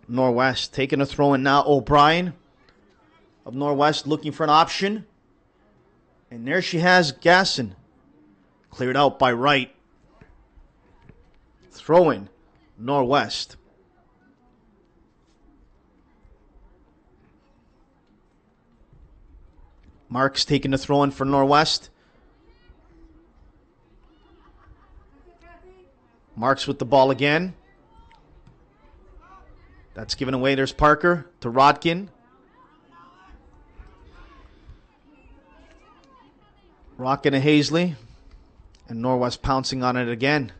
Norwest. Taking a throw in now. O'Brien of Norwest looking for an option. And there she has Gasson. Cleared out by Wright. Throw in Norwest. Marks taking the throw in for Norwest. Marks with the ball again. That's given away. There's Parker to Rodkin. Rodkin to Hazley. And Norwest pouncing on it again.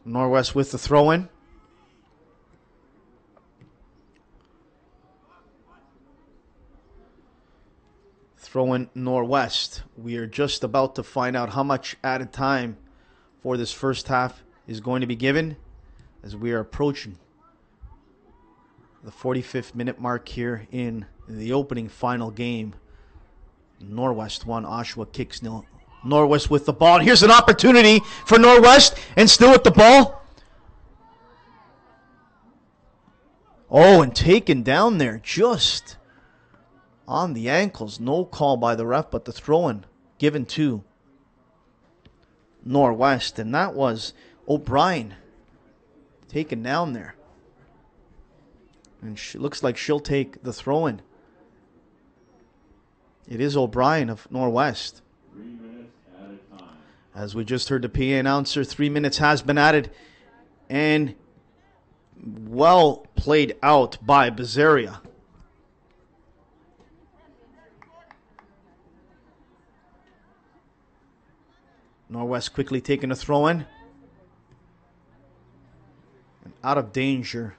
Norwest with the throw-in. Throw-in Norwest. We are just about to find out how much added time for this first half is going to be given as we are approaching the 45th minute mark here in the opening final game. Norwest 1, Oshawa Kicks 0. Norwest with the ball. And here's an opportunity for Norwest, and still with the ball. Oh, and taken down there just on the ankles. No call by the ref, but the throw-in given to Norwest. And that was O'Brien taken down there. And she looks like she'll take the throw-in. It is O'Brien of Norwest. 3 minutes added time. As we just heard the PA announcer, 3 minutes has been added. And well played out by Bezeria. Norwest quickly taking a throw-in. And out of danger.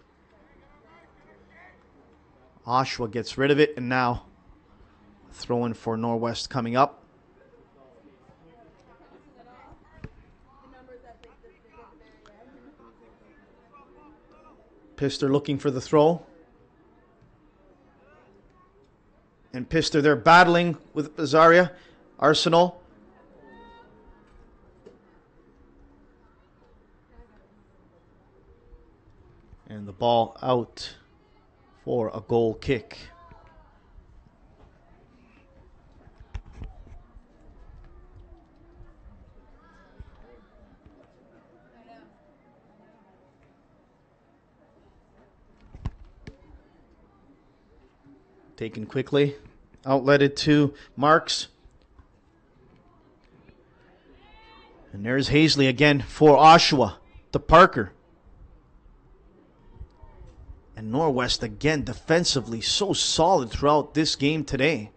Oshawa gets rid of it, and now throw-in for Norwest coming up. Pister looking for the throw. And Pister, they're battling with Bezeria. Arsenal. And the ball out for a goal kick. Taken quickly. Outletted to Marks. And there's Hazley again for Oshawa. To Parker. And Norwest again defensively so solid throughout this game today.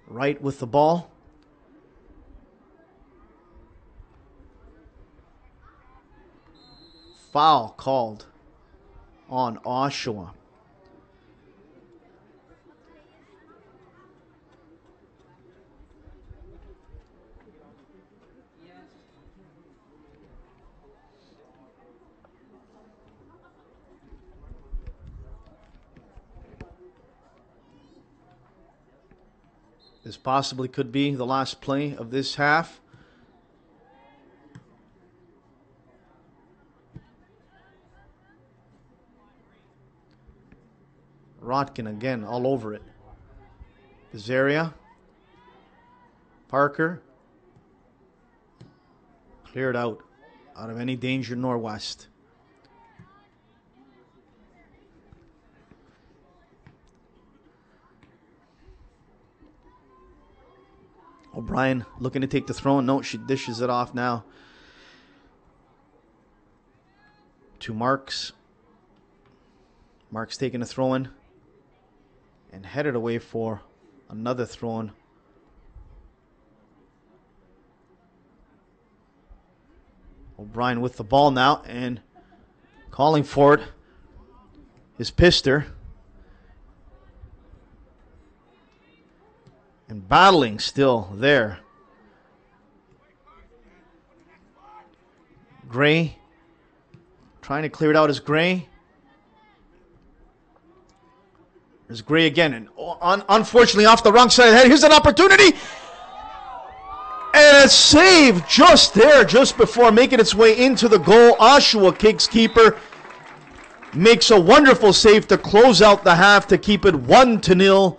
Right with the ball. Foul called on Oshawa. This possibly could be the last play of this half. Rotkin again all over it. Zaria. Parker. Cleared out of any danger, Norwest. O'Brien looking to take the throw. No, she dishes it off now. To Marks. Marks taking a throw in. And headed away for another throw in. O'Brien with the ball now and calling for it is Pister. And battling still there. Gray trying to clear it out as Gray. There's Gray again. And unfortunately off the wrong side of the head. Here's an opportunity. And a save just there, just before making its way into the goal. Oshawa Kicks keeper makes a wonderful save to close out the half to keep it 1-0.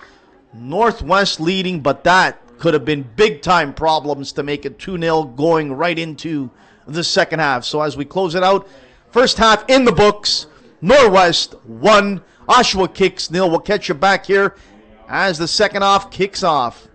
Northwest leading, but that could have been big-time problems to make it 2-0 going right into the second half. So as we close it out, first half in the books, Norwest 1, Oshawa Kicks 0. We'll catch you back here as the second half kicks off.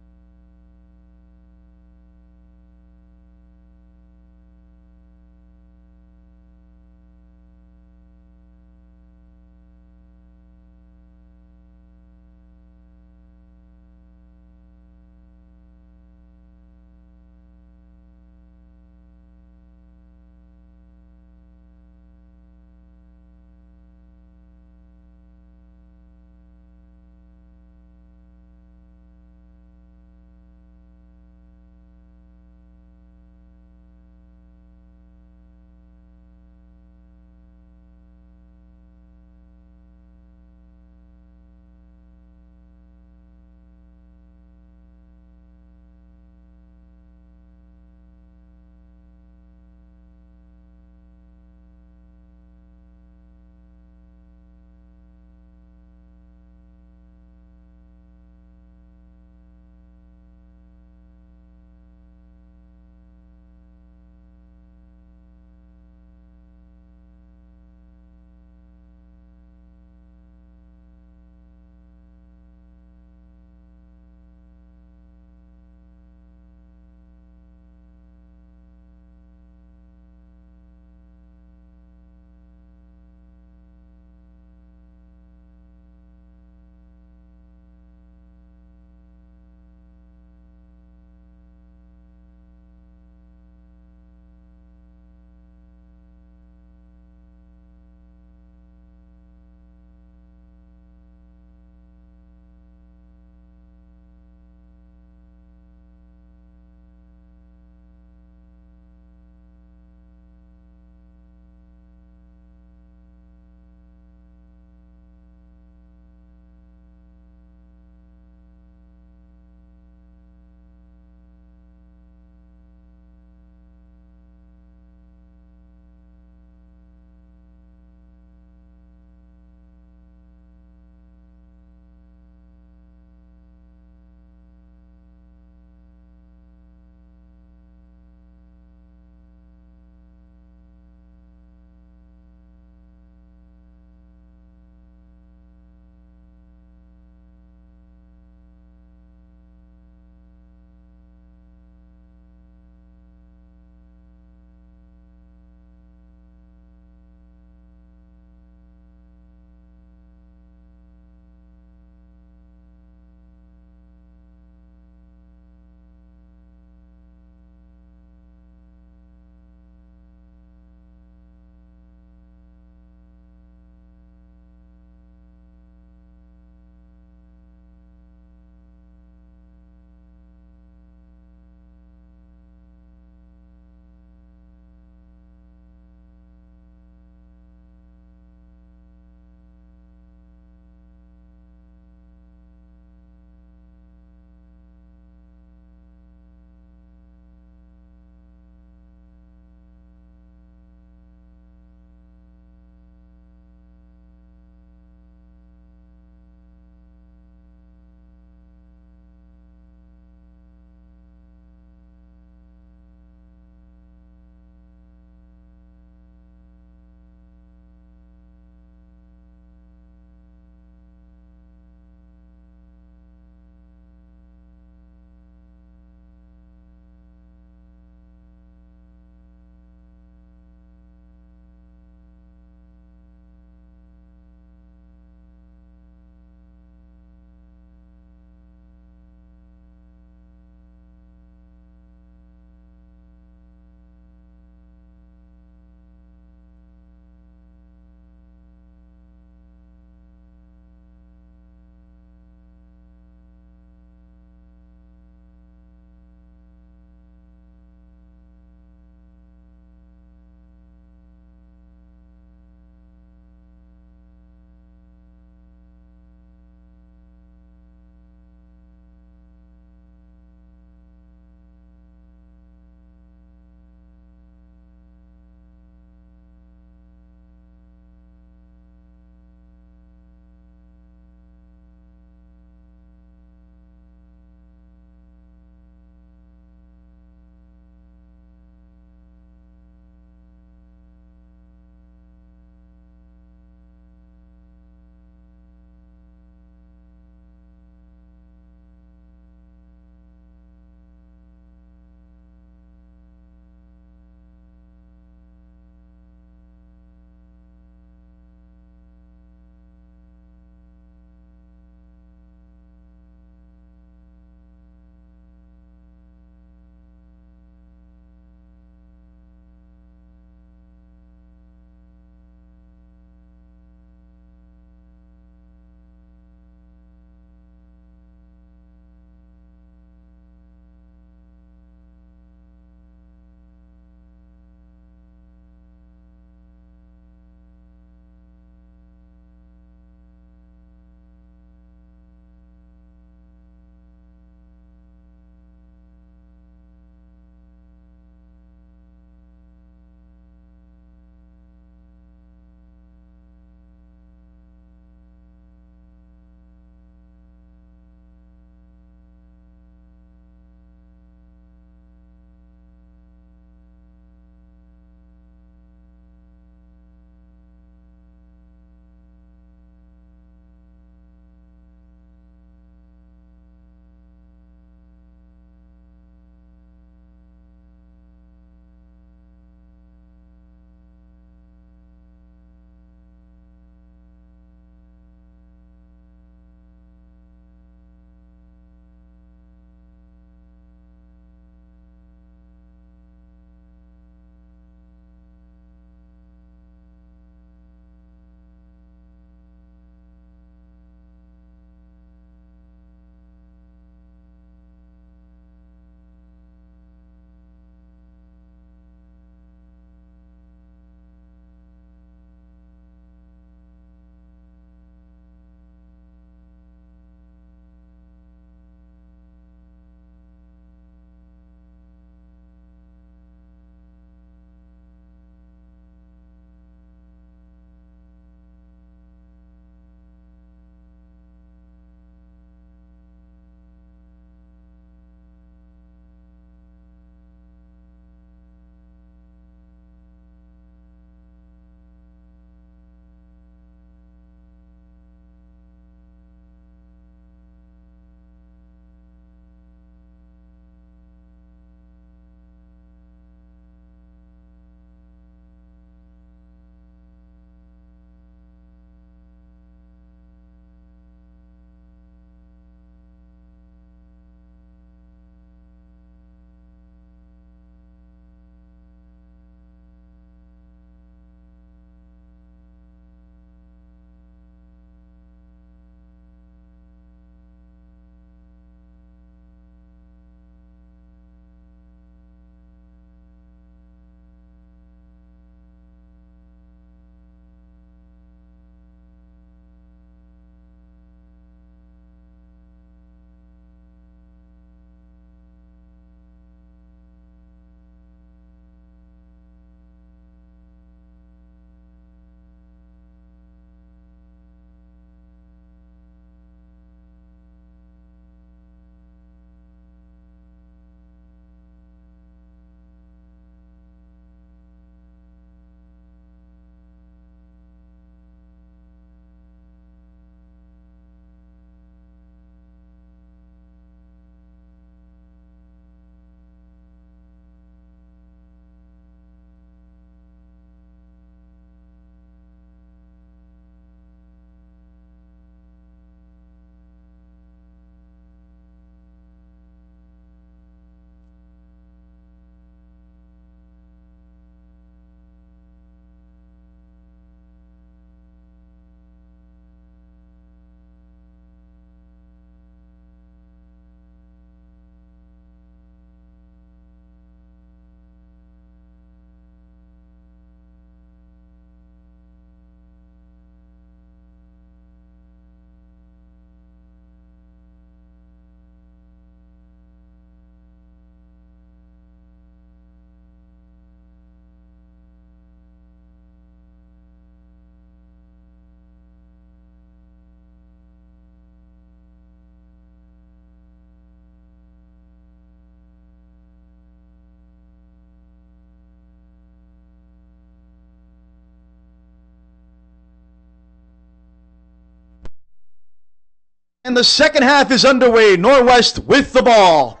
And the second half is underway. Norwest with the ball.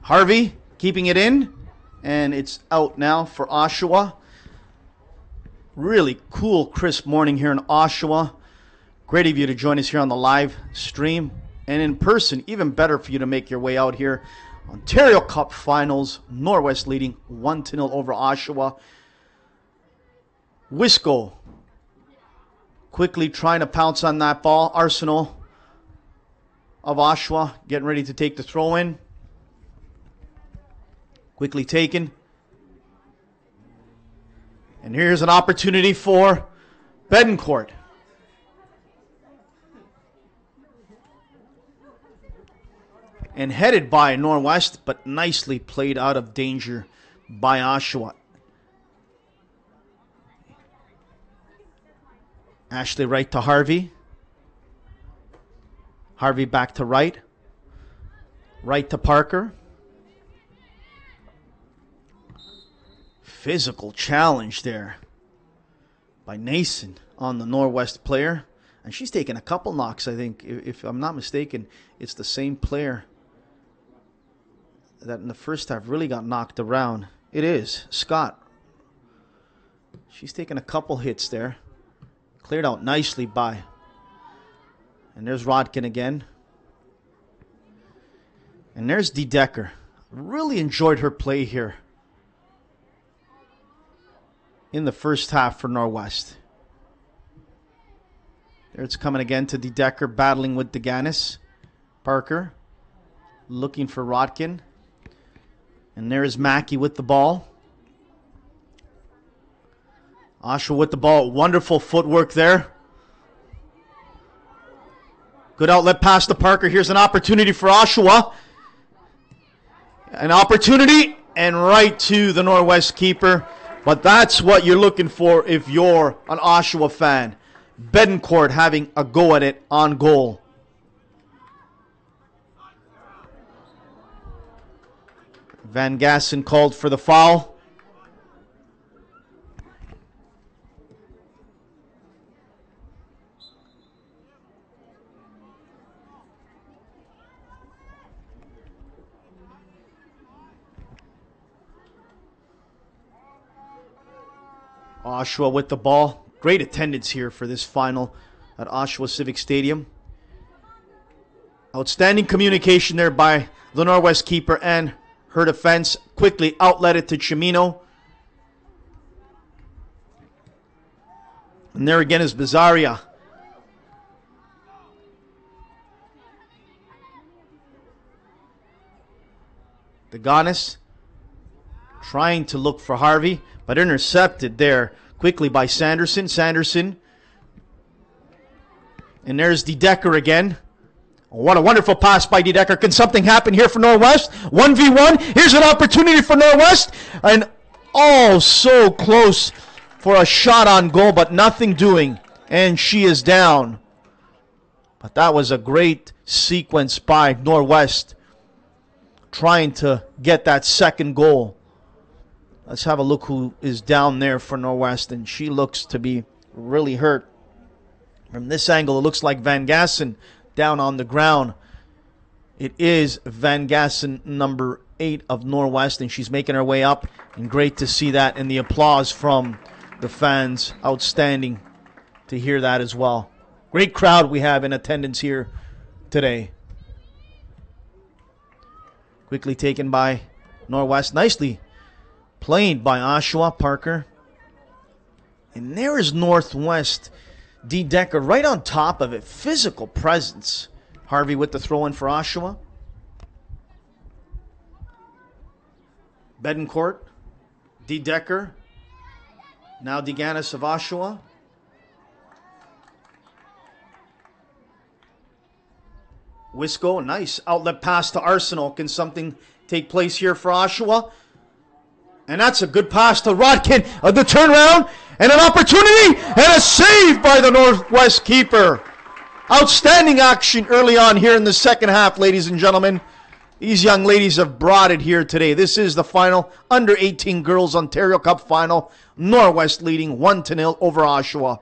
Harvey keeping it in. And it's out now for Oshawa. Really cool, crisp morning here in Oshawa. Great of you to join us here on the live stream. And in person, even better for you to make your way out here. Ontario Cup Finals. Norwest leading 1-0 over Oshawa. Wisco quickly trying to pounce on that ball. Arsenal of Oshawa getting ready to take the throw in. Quickly taken. And here's an opportunity for Bedencourt. And headed by Norwest, but nicely played out of danger by Oshawa. Ashley right to Harvey. Harvey back to right. Right to Parker. Physical challenge there by Nason on the Norwest player. And she's taken a couple knocks, I think. If I'm not mistaken, it's the same player that in the first half really got knocked around. It is. Scott. She's taken a couple hits there. Cleared out nicely by. And there's Rodkin again. And there's D. Decker. Really enjoyed her play here in the first half for Norwest. There it's coming again to D. Decker, battling with Deganis. Parker looking for Rodkin. And there's Mackey with the ball. Oshawa with the ball. Wonderful footwork there. Good outlet pass to Parker. Here's an opportunity for Oshawa. An opportunity and right to the Norwest keeper. But that's what you're looking for if you're an Oshawa fan. Bedencourt having a go at it on goal. Van Gassen called for the foul. Oshawa with the ball. Great attendance here for this final at Oshawa Civic Stadium. Outstanding communication there by the Norwest keeper and her defense. Quickly outletted to Chimino. And there again is Bizarria. Deganis trying to look for Harvey, but intercepted there quickly by Sanderson. Sanderson. And there's D. Decker again. What a wonderful pass by D. Decker. Can something happen here for Norwest? 1v1. Here's an opportunity for Norwest. And oh, so close for a shot on goal, but nothing doing. And she is down. But that was a great sequence by Norwest, trying to get that second goal. Let's have a look who is down there for Norwest, and she looks to be really hurt. From this angle, it looks like Van Gassen down on the ground. It is Van Gassen, number 8 of Norwest, and she's making her way up. And great to see that, and the applause from the fans. Outstanding to hear that as well. Great crowd we have in attendance here today. Quickly taken by Norwest. Nicely played by Oshawa. Parker. And there is Northwest. D. Decker right on top of it. Physical presence. Harvey with the throw in for Oshawa. Bedencourt. D. Decker. Now Deganis of Oshawa. Wisco, nice outlet pass to Arsenal. Can something take place here for Oshawa? And that's a good pass to Rodkin. The turnaround and an opportunity and a save by the Northwest keeper. Outstanding action early on here in the second half, ladies and gentlemen. These young ladies have brought it here today. This is the final under 18 girls Ontario Cup final. Norwest leading 1-0 over Oshawa.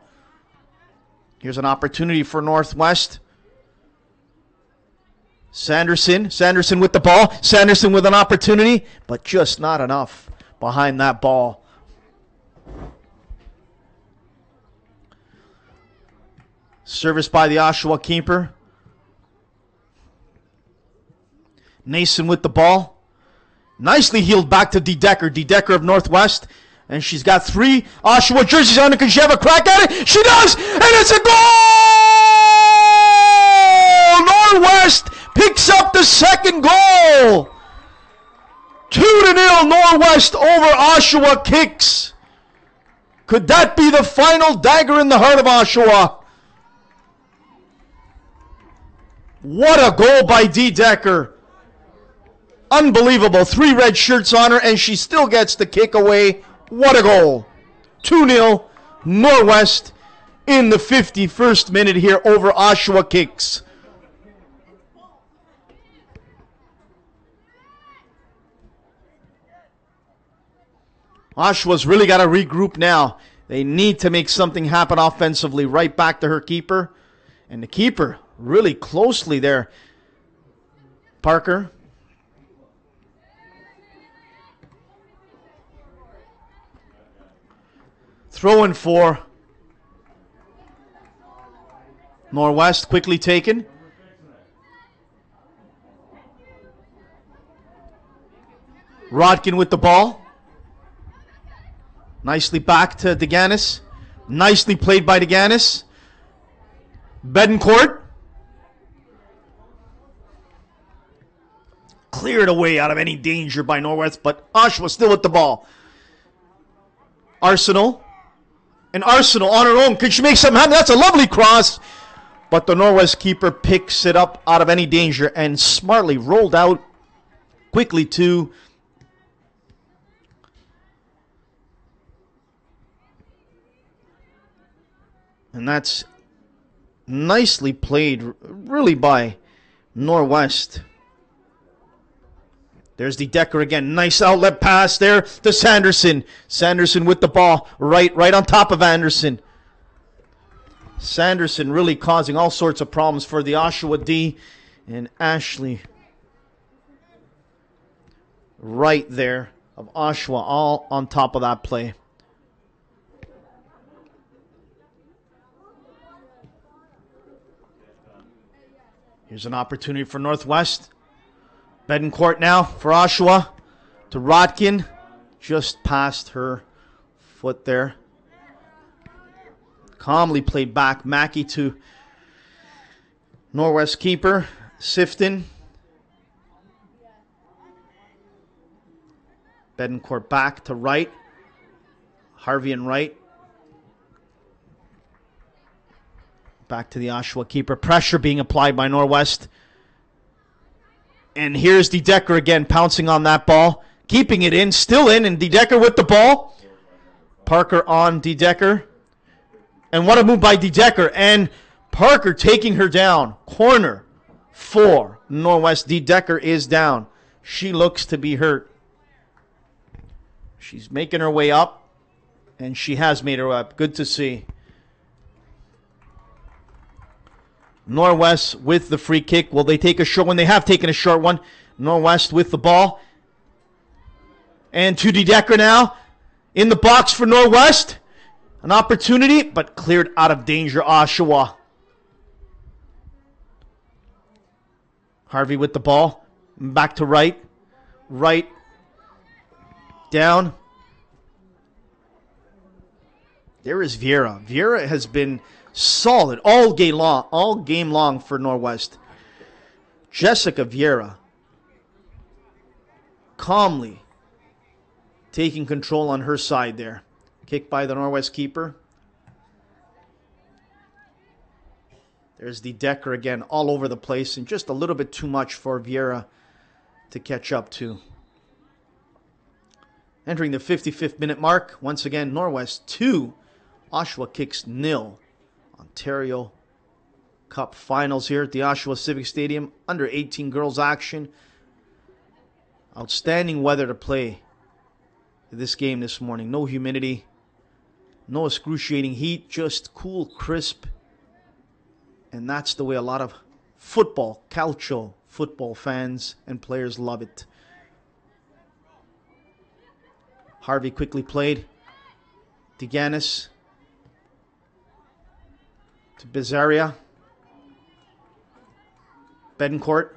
Here's an opportunity for Northwest. Sanderson with the ball. Sanderson with an opportunity, but just not enough behind that ball. Service by the Oshawa keeper. Nason with the ball. Nicely healed back to DeDecker. DeDecker of Northwest. And she's got 3 Oshawa jerseys on. Can she have a crack at it? She does! And it's a goal! Norwest picks up the second goal. 2-0 Norwest over Oshawa Kicks. Could that be the final dagger in the heart of Oshawa? What a goal by DeDecker. Unbelievable. 3 red shirts on her, and she still gets the kick away. What a goal. 2-0 Norwest in the 51st minute here over Oshawa Kicks. Oshawa's really got to regroup now. They need to make something happen offensively. Right back to her keeper. And the keeper really closely there. Parker. Throw in for Norwest, quickly taken. Rodkin with the ball. Nicely back to Deganis. Nicely played by Deganis. Bedencourt. Cleared away out of any danger by Norwest, but Oshawa still with the ball. Arsenal. And Arsenal on her own. Can she make something happen? That's a lovely cross. But the Norwest keeper picks it up out of any danger and smartly rolled out quickly to and that's nicely played really by Norwest. There's DeDecker again. Nice outlet pass there to Sanderson. Sanderson with the ball right on top of Anderson. Sanderson really causing all sorts of problems for the Oshawa D. And Ashley right there of Oshawa all on top of that play. Here's an opportunity for Northwest. Bedencourt now for Oshawa to Rodkin. Just past her foot there. Calmly played back. Mackey to Norwest keeper. Sifton. Bedencourt back to right. Harvey and right. Back to the Oshawa keeper. Pressure being applied by Norwest. And here's DeDecker again pouncing on that ball. Keeping it in. Still in. And DeDecker with the ball. Parker on DeDecker. And what a move by DeDecker. And Parker taking her down. Corner for Norwest. DeDecker is down. She looks to be hurt. She's making her way up. And she has made her up. Good to see. Norwest with the free kick. Will they take a short one? They have taken a short one. Norwest with the ball. And to DeDecker now. In the box for Norwest. An opportunity, but cleared out of danger. Oshawa. Harvey with the ball. Back to right. Right. Down. There is Vieira. Vieira has been solid all game long for Norwest. Jessica Vieira calmly taking control on her side there. Kick by the Norwest keeper. There's DeDecker again all over the place and just a little bit too much for Vieira to catch up to. Entering the 55th minute mark. Once again, Norwest 2, Oshawa Kicks 0. Ontario Cup Finals here at the Oshawa Civic Stadium. Under 18 girls action. Outstanding weather to play this game this morning. No humidity. No excruciating heat. Just cool, crisp And that's the way a lot of football, calcio football fans and players love it. Harvey quickly played. Deganis to Bizaria. Bedencourt.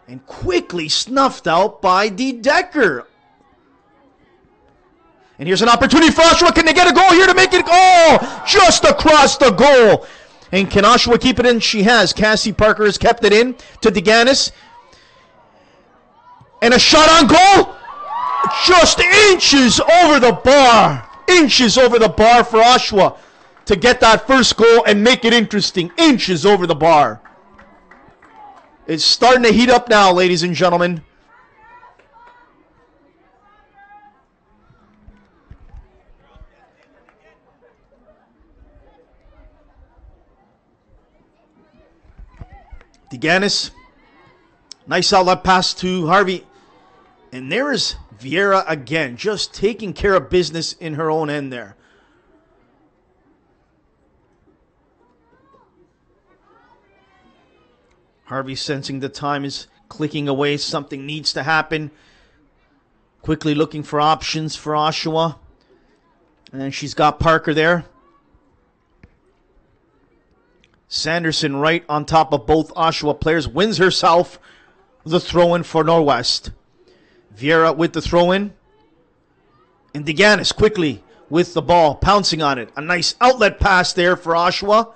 And quickly snuffed out by De Decker. And here's an opportunity for Oshawa. Can they get a goal here to make it? Oh, just across the goal. And can Oshawa keep it in? She has. Cassie Parker has kept it in to Deganis. And a shot on goal. Just inches over the bar. Inches over the bar for Oshawa to get that first goal and make it interesting. Inches over the bar. It's starting to heat up now, ladies and gentlemen. Deganis. Nice outlet pass to Harvey. And there is Vieira again, just taking care of business in her own end there. Harvey sensing the time is clicking away. Something needs to happen. Quickly looking for options for Oshawa. And she's got Parker there. Sanderson right on top of both Oshawa players. Wins herself the throw-in for Norwest. Vieira with the throw-in. And Deganis quickly with the ball, pouncing on it. A nice outlet pass there for Oshawa.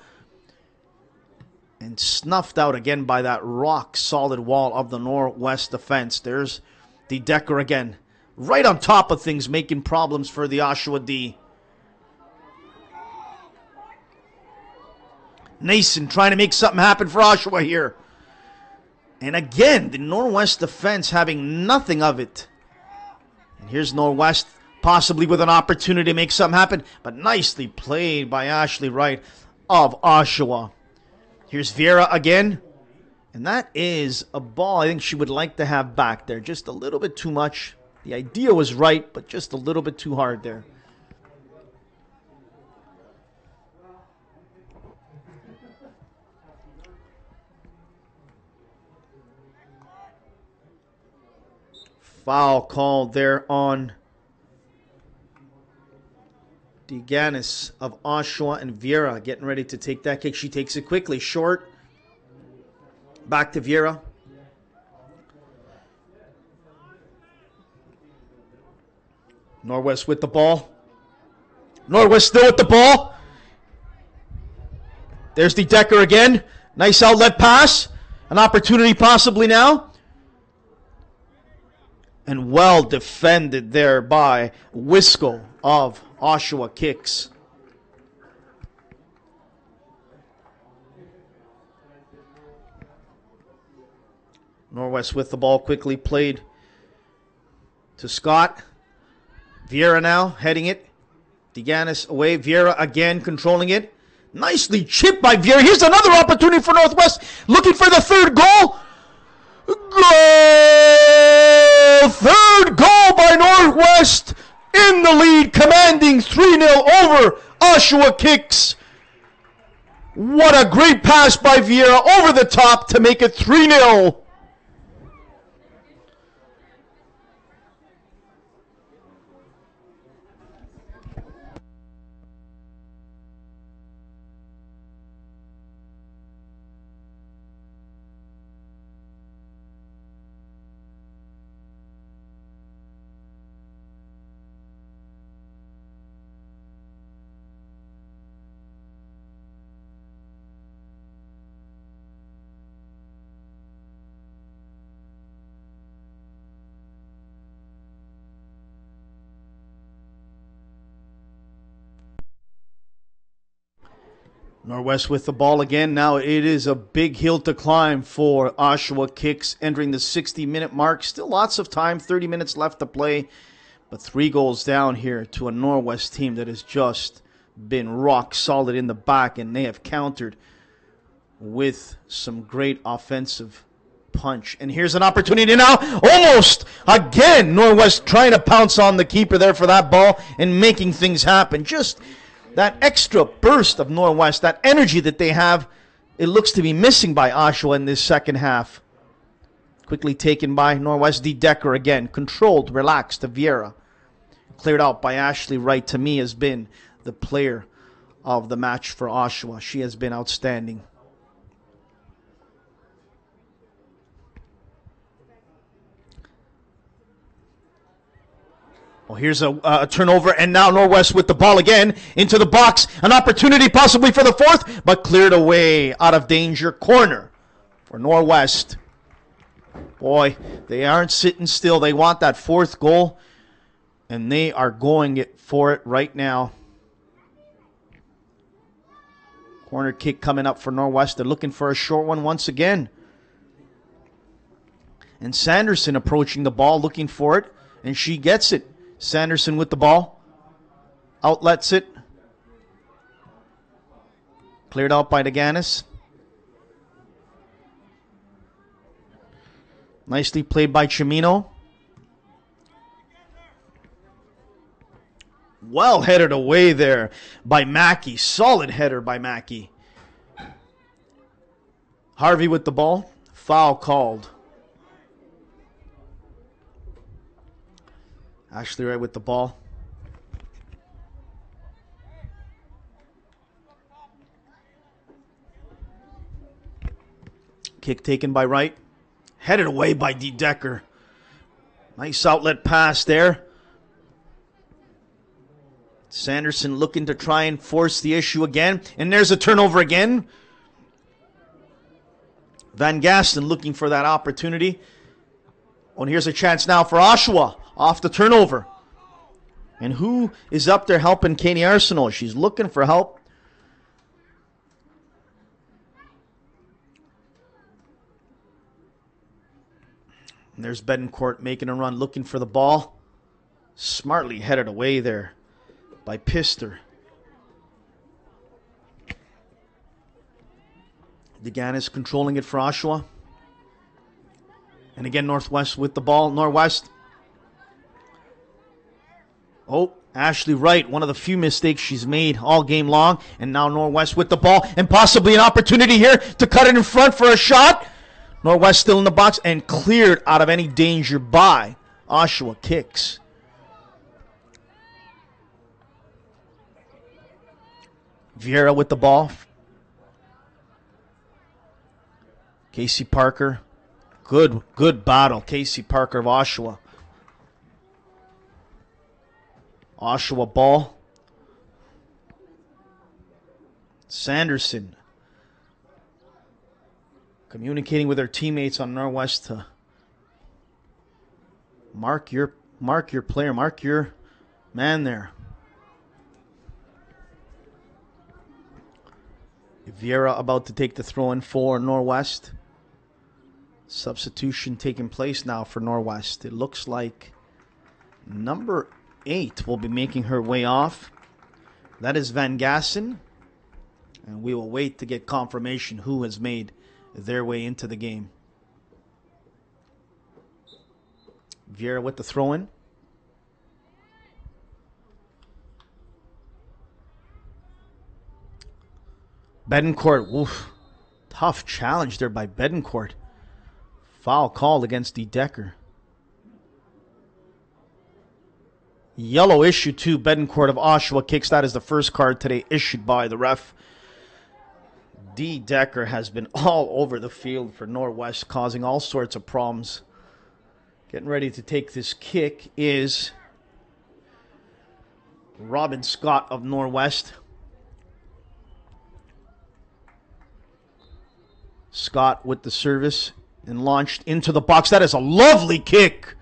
And snuffed out again by that rock-solid wall of the Norwest defense. There's De Decker again. Right on top of things, making problems for the Oshawa D. Nason trying to make something happen for Oshawa here. And again, the Norwest defense having nothing of it. And here's Norwest possibly with an opportunity to make something happen. But nicely played by Ashley Wright of Oshawa. Here's Vieira again. And that is a ball I think she would like to have back there. Just a little bit too much. The idea was right, but just a little bit too hard there. Foul called there on Deganis of Oshawa, and Vieira getting ready to take that kick. She takes it quickly. Short. Back to Vieira. Norwest with the ball. Norwest still with the ball. There's De Decker again. Nice outlet pass. An opportunity possibly now. And well defended there by Wisco of Oshawa Kicks. Norwest with the ball, quickly played to Scott. Vieira now heading it. Deganis away. Vieira again controlling it. Nicely chipped by Vieira. Here's another opportunity for Northwest. Looking for the third goal. Goal! Third goal by Northwest in the lead, commanding 3-0 over Oshawa Kicks. What a great pass by Vieira over the top to make it 3-0. Norwest with the ball again. Now it is a big hill to climb for Oshawa Kicks entering the 60-minute mark. Still lots of time, 30 minutes left to play. But 3 goals down here to a Norwest team that has just been rock solid in the back. And they have countered with some great offensive punch. And here's an opportunity now. Almost again, Norwest trying to pounce on the keeper there for that ball and making things happen. Just that extra burst of Norwest, that energy that they have, it looks to be missing by Oshawa in this second half. Quickly taken by Norwest. D. Decker again. Controlled, relaxed to Vieira. Cleared out by Ashley Wright. To me, has been the player of the match for Oshawa. She has been outstanding. Well, here's a turnover, and now Norwest with the ball again into the box. An opportunity possibly for the fourth, but cleared away out of danger. Corner for Norwest. Boy, they aren't sitting still. They want that fourth goal, and they are going for it right now. Corner kick coming up for Norwest. They're looking for a short one once again. And Sanderson approaching the ball, looking for it, and she gets it. Sanderson with the ball. Outlets it. Cleared out by Deganis. Nicely played by Chimino. Well headed away there by Mackey. Solid header by Mackey. Harvey with the ball. Foul called. Ashley Wright with the ball. Kick taken by Wright. Headed away by D. Decker. Nice outlet pass there. Sanderson looking to try and force the issue again. And there's a turnover again. Van Gaston looking for that opportunity. Oh, and here's a chance now for Oshawa. Off the turnover. And who is up there helping Katie Arsenault? She's looking for help. And there's Betancourt making a run, looking for the ball. Smartly headed away there by Pister. Deganis controlling it for Oshawa. And again, Northwest with the ball. Norwest. Oh, Ashley Wright, one of the few mistakes she's made all game long. And now Norwest with the ball. And possibly an opportunity here to cut it in front for a shot. Norwest still in the box and cleared out of any danger by Oshawa. Kicks. Vieira with the ball. Casey Parker. Good battle. Casey Parker of Oshawa. Oshawa ball. Sanderson communicating with her teammates on Norwest to mark your player, mark your man there. Vieira about to take the throw in for Norwest. Substitution taking place now for Norwest. It looks like number 8 will be making her way off. That is Van Gassen. And we will wait to get confirmation who has made their way into the game. Vieira with the throw-in. Betancourt, oof. Tough challenge there by Betancourt. Foul called against D. Decker. Yellow issue to Betancourt of Oshawa. Kicks. That is the first card today issued by the ref. D. Decker has been all over the field for Norwest, causing all sorts of problems. Getting ready to take this kick is Robin Scott of Norwest. Scott with the service and launched into the box. That is a lovely kick.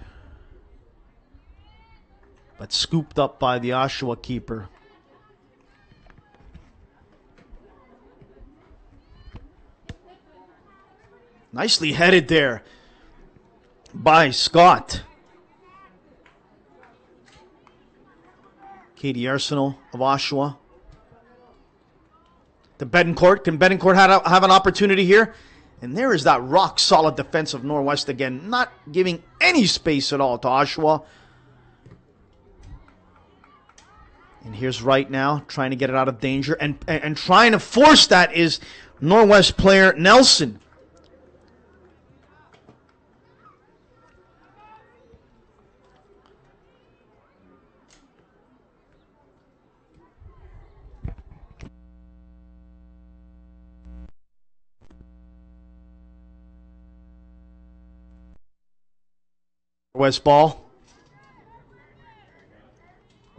But scooped up by the Oshawa keeper. Nicely headed there by Scott. Katie Arsenault of Oshawa. To Betancourt. Can Betancourt have an opportunity here? And there is that rock-solid defense of Norwest again, not giving any space at all to Oshawa. And here's Wright now, trying to get it out of danger. And trying to force that is Norwest player Nelson. Norwest ball.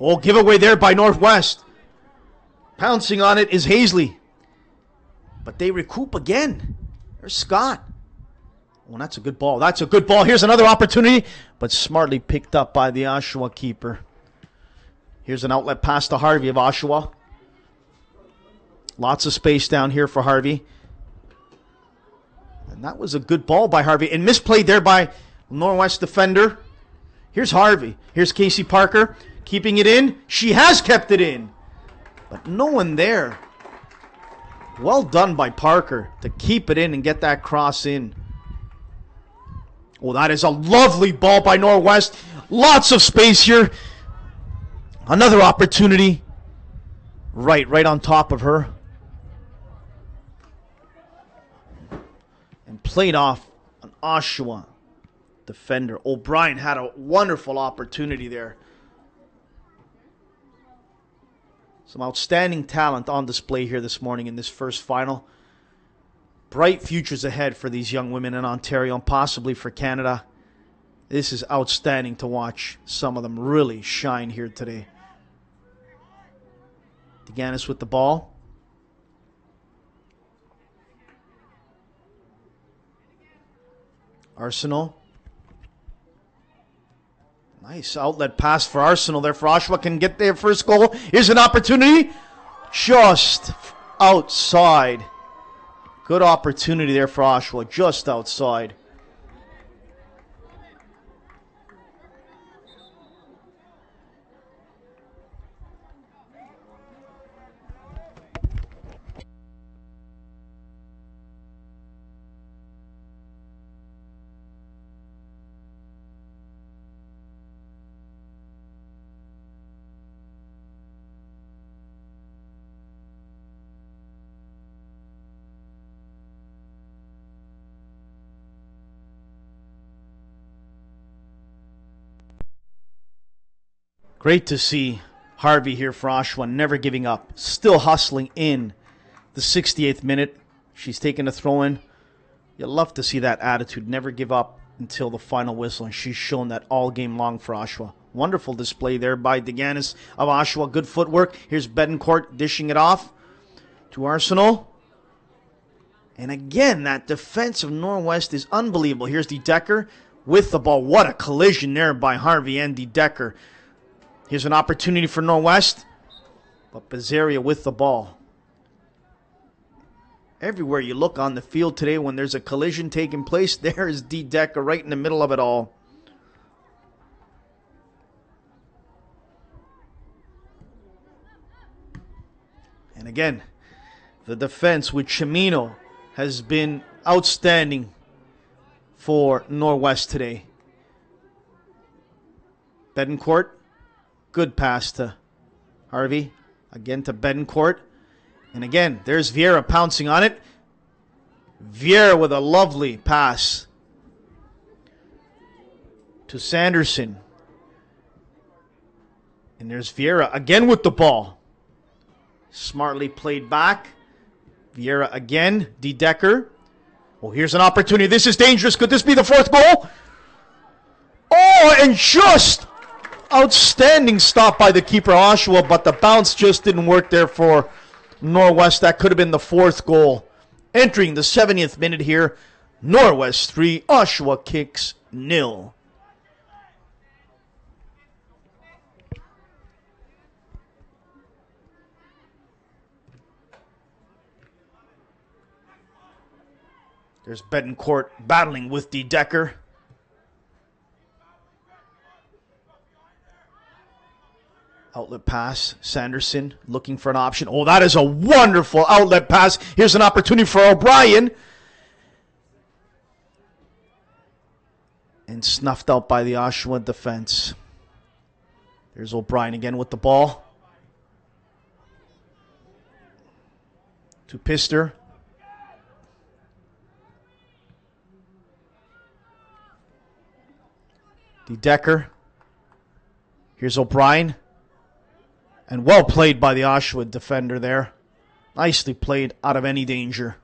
Oh, giveaway there by Northwest. Pouncing on it is Hazley. But they recoup again. There's Scott. Oh, that's a good ball. That's a good ball. Here's another opportunity, but smartly picked up by the Oshawa keeper. Here's an outlet pass to Harvey of Oshawa. Lots of space down here for Harvey. And that was a good ball by Harvey. And misplayed there by Norwest defender. Here's Harvey. Here's Casey Parker. Keeping it in. She has kept it in. But no one there. Well done by Parker to keep it in and get that cross in. Oh, that is a lovely ball by Norwest. Lots of space here. Another opportunity. Right on top of her. And played off an Oshawa defender. O'Brien had a wonderful opportunity there. Some outstanding talent on display here this morning in this first final. Bright futures ahead for these young women in Ontario and possibly for Canada. This is outstanding to watch. Some of them really shine here today. Deganis with the ball. Arsenal. Nice outlet pass for Arsenal there for Oshawa. Can get their first goal. Here's an opportunity. Just outside. Good opportunity there for Oshawa. Just outside. Great to see Harvey here for Oshawa, never giving up. Still hustling in the 68th minute. She's taken a throw-in. You love to see that attitude, never give up until the final whistle, and she's shown that all game long for Oshawa. Wonderful display there by Deganis of Oshawa. Good footwork. Here's Betancourt dishing it off to Arsenal. And again, that defense of Norwest is unbelievable. Here's De Decker with the ball. What a collision there by Harvey and De Decker. Here's an opportunity for Norwest. But Bazaria with the ball. Everywhere you look on the field today when there's a collision taking place, there is De Decker right in the middle of it all. And again, the defense with Chimino has been outstanding for Norwest today. Betancourt. Good pass to Harvey. Again to Betancourt. And again, there's Vieira pouncing on it. Vieira with a lovely pass to Sanderson. And there's Vieira again with the ball. Smartly played back. Vieira again. De Decker. Oh, here's an opportunity. This is dangerous. Could this be the fourth goal? Oh, and just outstanding stop by the keeper Oshawa, but the bounce just didn't work there for Norwest. That could have been the fourth goal. Entering the 70th minute here, Norwest 3, Oshawa Kicks 0. There's Betancourt battling with De Decker. Outlet pass. Sanderson looking for an option. Oh, that is a wonderful outlet pass. Here's an opportunity for O'Brien. And snuffed out by the Oshawa defense. There's O'Brien again with the ball. To Pister. Decker. Here's O'Brien. And well played by the Oshawa defender there. Nicely played out of any danger.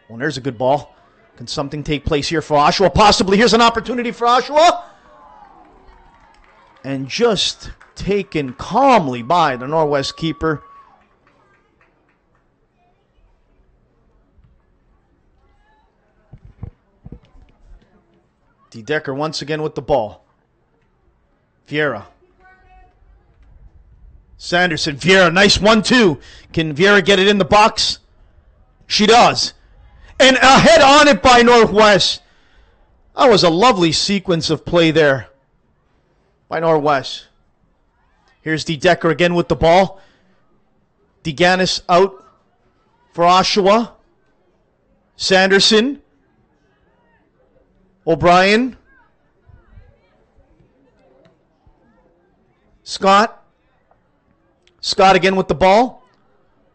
Well, there's a good ball. Can something take place here for Oshawa? Possibly. Here's an opportunity for Oshawa. And just taken calmly by the Norwest keeper. Decker once again with the ball. Vieira. Sanderson, Vieira, nice 1-2. Can Vieira get it in the box? She does. And a head on it by Norwest. That was a lovely sequence of play there by Norwest. Here's Decker again with the ball. Deganis out for Oshawa. Sanderson. O'Brien. Scott. Scott again with the ball.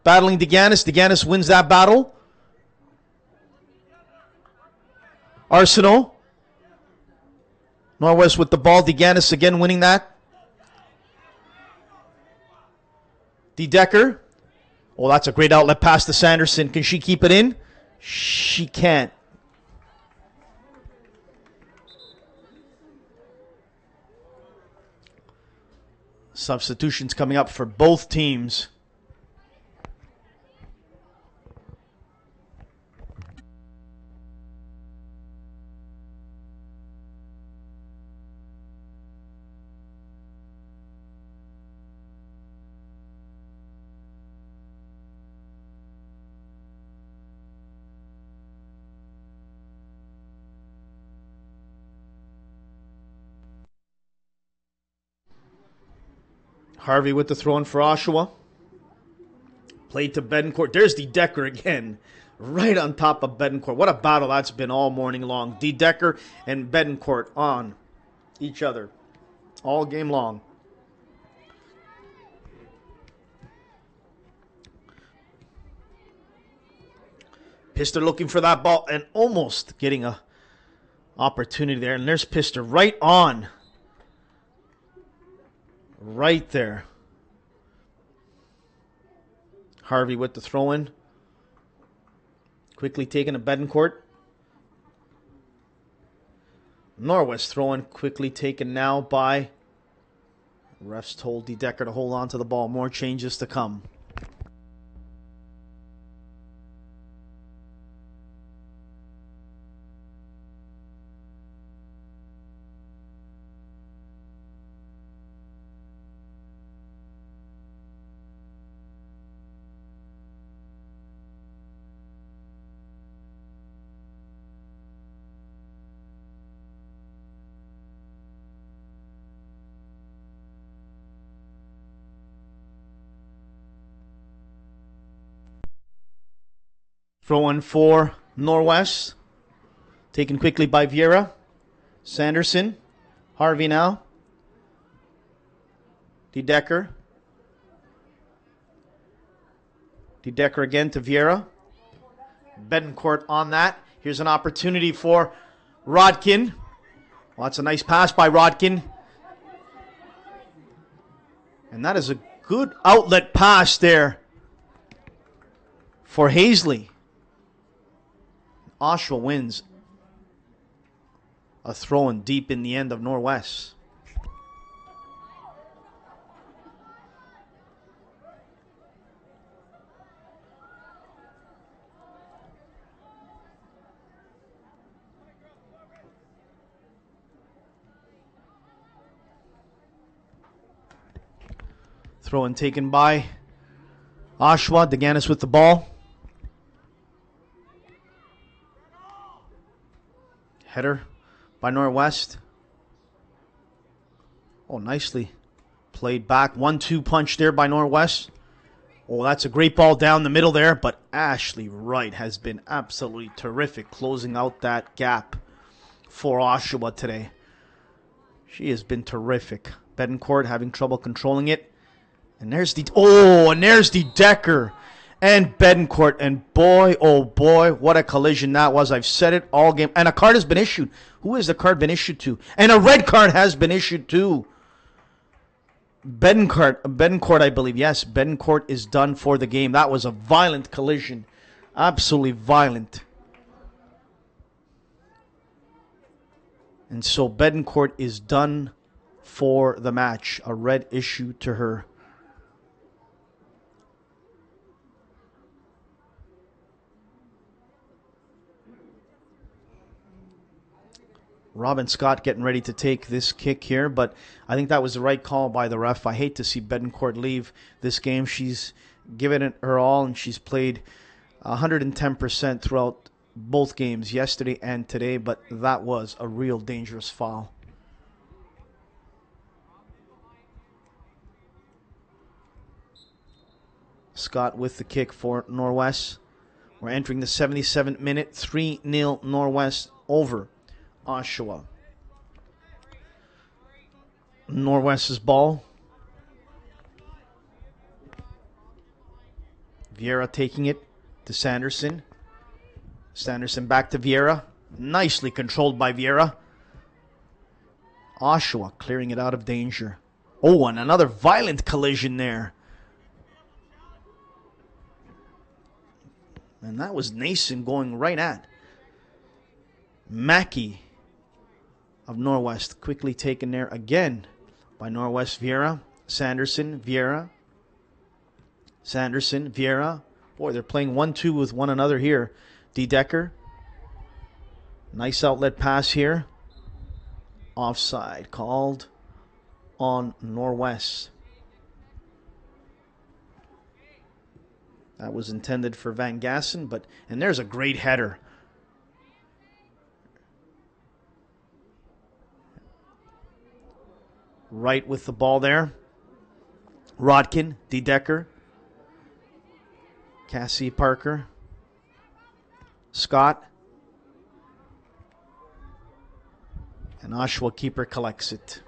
Battling Deganis. Deganis wins that battle. Arsenault. Norwest with the ball. Deganis again winning that. Decker. Oh, that's a great outlet pass to Sanderson. Can she keep it in? She can't. Substitutions coming up for both teams. Harvey with the throw in for Oshawa. Played to Bedencourt. There's Decker again. Right on top of Bedencourt. What a battle that's been all morning long. Decker and Bedencourt on each other all game long. Pister looking for that ball and almost getting a opportunity there. And there's Pister right on. Right there. Harvey with the throw-in. Quickly taken to Bedencourt. Norwest throw-in quickly taken now by... Refs told Decker to hold on to the ball. More changes to come. Throw in for Norwest. Taken quickly by Vieira. Sanderson. Harvey now. Decker. Decker again to Vieira. Bedencourt on that. Here's an opportunity for Rodkin. Well, that's a nice pass by Rodkin. And that is a good outlet pass there for Hazley. Oshawa wins a throw-in deep in the end of Norwest. Throw-in taken by Oshawa. Deganis with the ball. Header by Norwest. Oh, nicely played back. 1-2 punch there by Norwest. Oh, that's a great ball down the middle there, but Ashley Wright has been absolutely terrific closing out that gap for Oshawa today. She has been terrific. Bedencourt having trouble controlling it. And there's Decker. And Bedencourt, and boy, oh boy, what a collision that was. I've said it all game. And a card has been issued. Who has the card been issued to? And a red card has been issued to. Bedencourt, I believe. Yes, Bedencourt is done for the game. That was a violent collision. Absolutely violent. And so Bedencourt is done for the match. A red issue to her. Robin Scott getting ready to take this kick here, but I think that was the right call by the ref. I hate to see Bedencourt leave this game. She's given it her all, and she's played 110% throughout both games, yesterday and today, but that was a real dangerous foul. Scott with the kick for Norwest. We're entering the 77th minute, 3-0 Norwest over Oshawa. Norwest's ball. Vieira taking it to Sanderson. Sanderson back to Vieira. Nicely controlled by Vieira. Oshawa clearing it out of danger. Oh, and another violent collision there. And that was Nason going right at Mackey of Norwest. Quickly taken there again by Norwest. Vieira. Sanderson. Vieira. Sanderson. Vieira. Boy, they're playing 1-2 with one another here. D. Decker. Nice outlet pass here. Offside called on Norwest. That was intended for Van Gassen, and there's a great header. Right with the ball there. Rodkin, D. Decker, Cassie Parker, Scott, and Oshawa keeper collects it.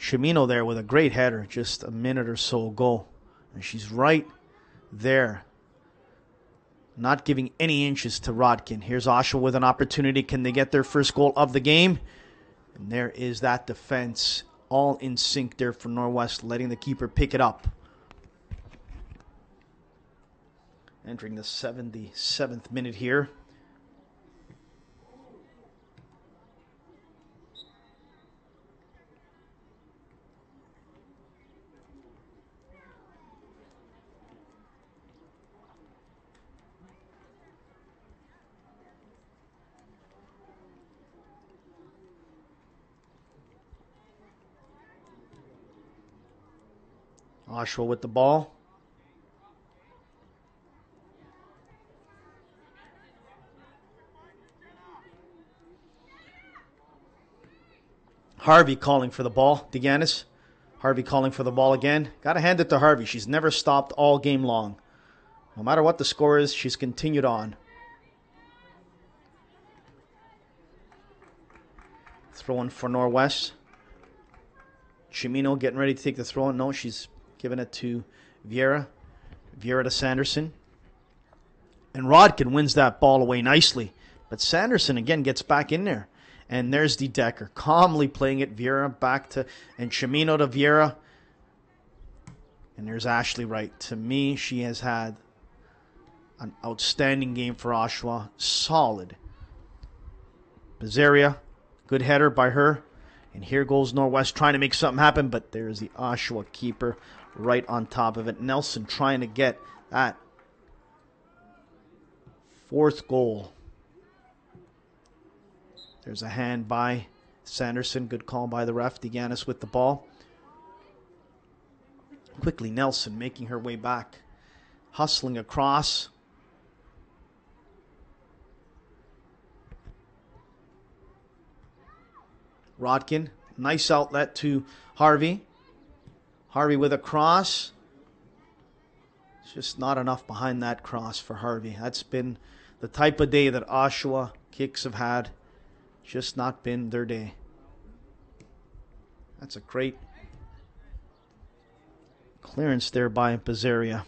Chimino there with a great header just a minute or so ago. And she's right there. Not giving any inches to Rodkin. Here's Oshawa with an opportunity. Can they get their first goal of the game? And there is that defense all in sync there for Norwest, letting the keeper pick it up. Entering the 77th minute here. Oshawa with the ball. Harvey calling for the ball. DeGanis. Harvey calling for the ball again. Got to hand it to Harvey. She's never stopped all game long. No matter what the score is, she's continued on. Throw-in for Norwest. Chimino getting ready to take the throw-in. No, she's giving it to Vieira. Vieira to Sanderson. And Rodkin wins that ball away nicely. But Sanderson again gets back in there. And there's D. Decker calmly playing it. Vieira back to, and Chimino to Vieira. And there's Ashley Wright. To me, she has had an outstanding game for Oshawa. Solid. Bezaria, good header by her. And here goes Norwest trying to make something happen, but there's the Oshawa keeper right on top of it. Nelson trying to get that fourth goal. There's a hand by Sanderson. Good call by the ref. DeGanis with the ball. Quickly, Nelson making her way back. Hustling across. Rodkin, nice outlet to Harvey. Harvey with a cross. It's just not enough behind that cross for Harvey. That's been the type of day that Oshawa kicks have had. Just not been their day. That's a great Clearance there by Bizzaria.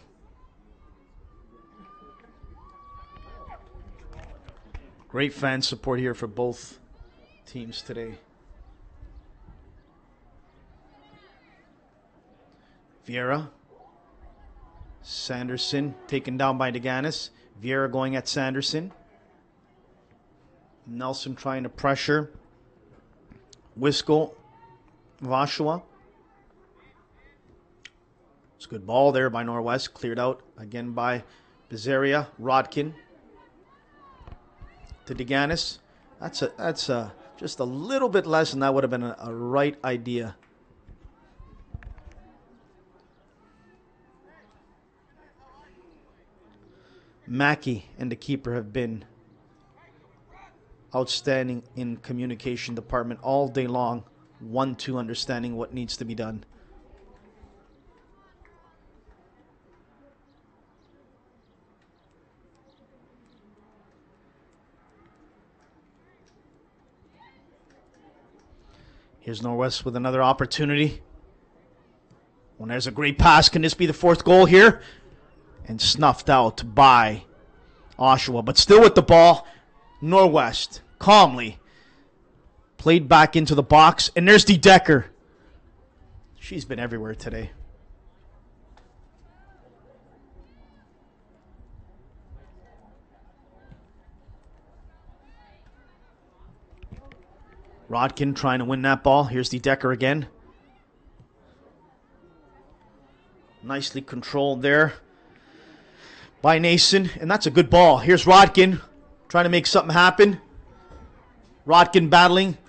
Great fan support here for both teams today. Vieira. Sanderson taken down by Deganis. Vieira going at Sanderson. Nelson trying to pressure Wisco of Oshawa. It's a good ball there by Norwest. Cleared out again by Bizzaria. Rodkin to Deganis. That's just a little bit less, and that would have been a right idea. Mackey and the keeper have been outstanding in communication department all day long. 1-2 understanding what needs to be done. Here's Norwest with another opportunity. When there's a great pass, can this be the fourth goal here? And snuffed out by Oshawa. But still with the ball, Norwest calmly played back into the box. And there's Decker. She's been everywhere today. Rodkin trying to win that ball. Here's Decker again. Nicely controlled there by Nason, and that's a good ball. Here's Rodkin trying to make something happen. Rodkin battling.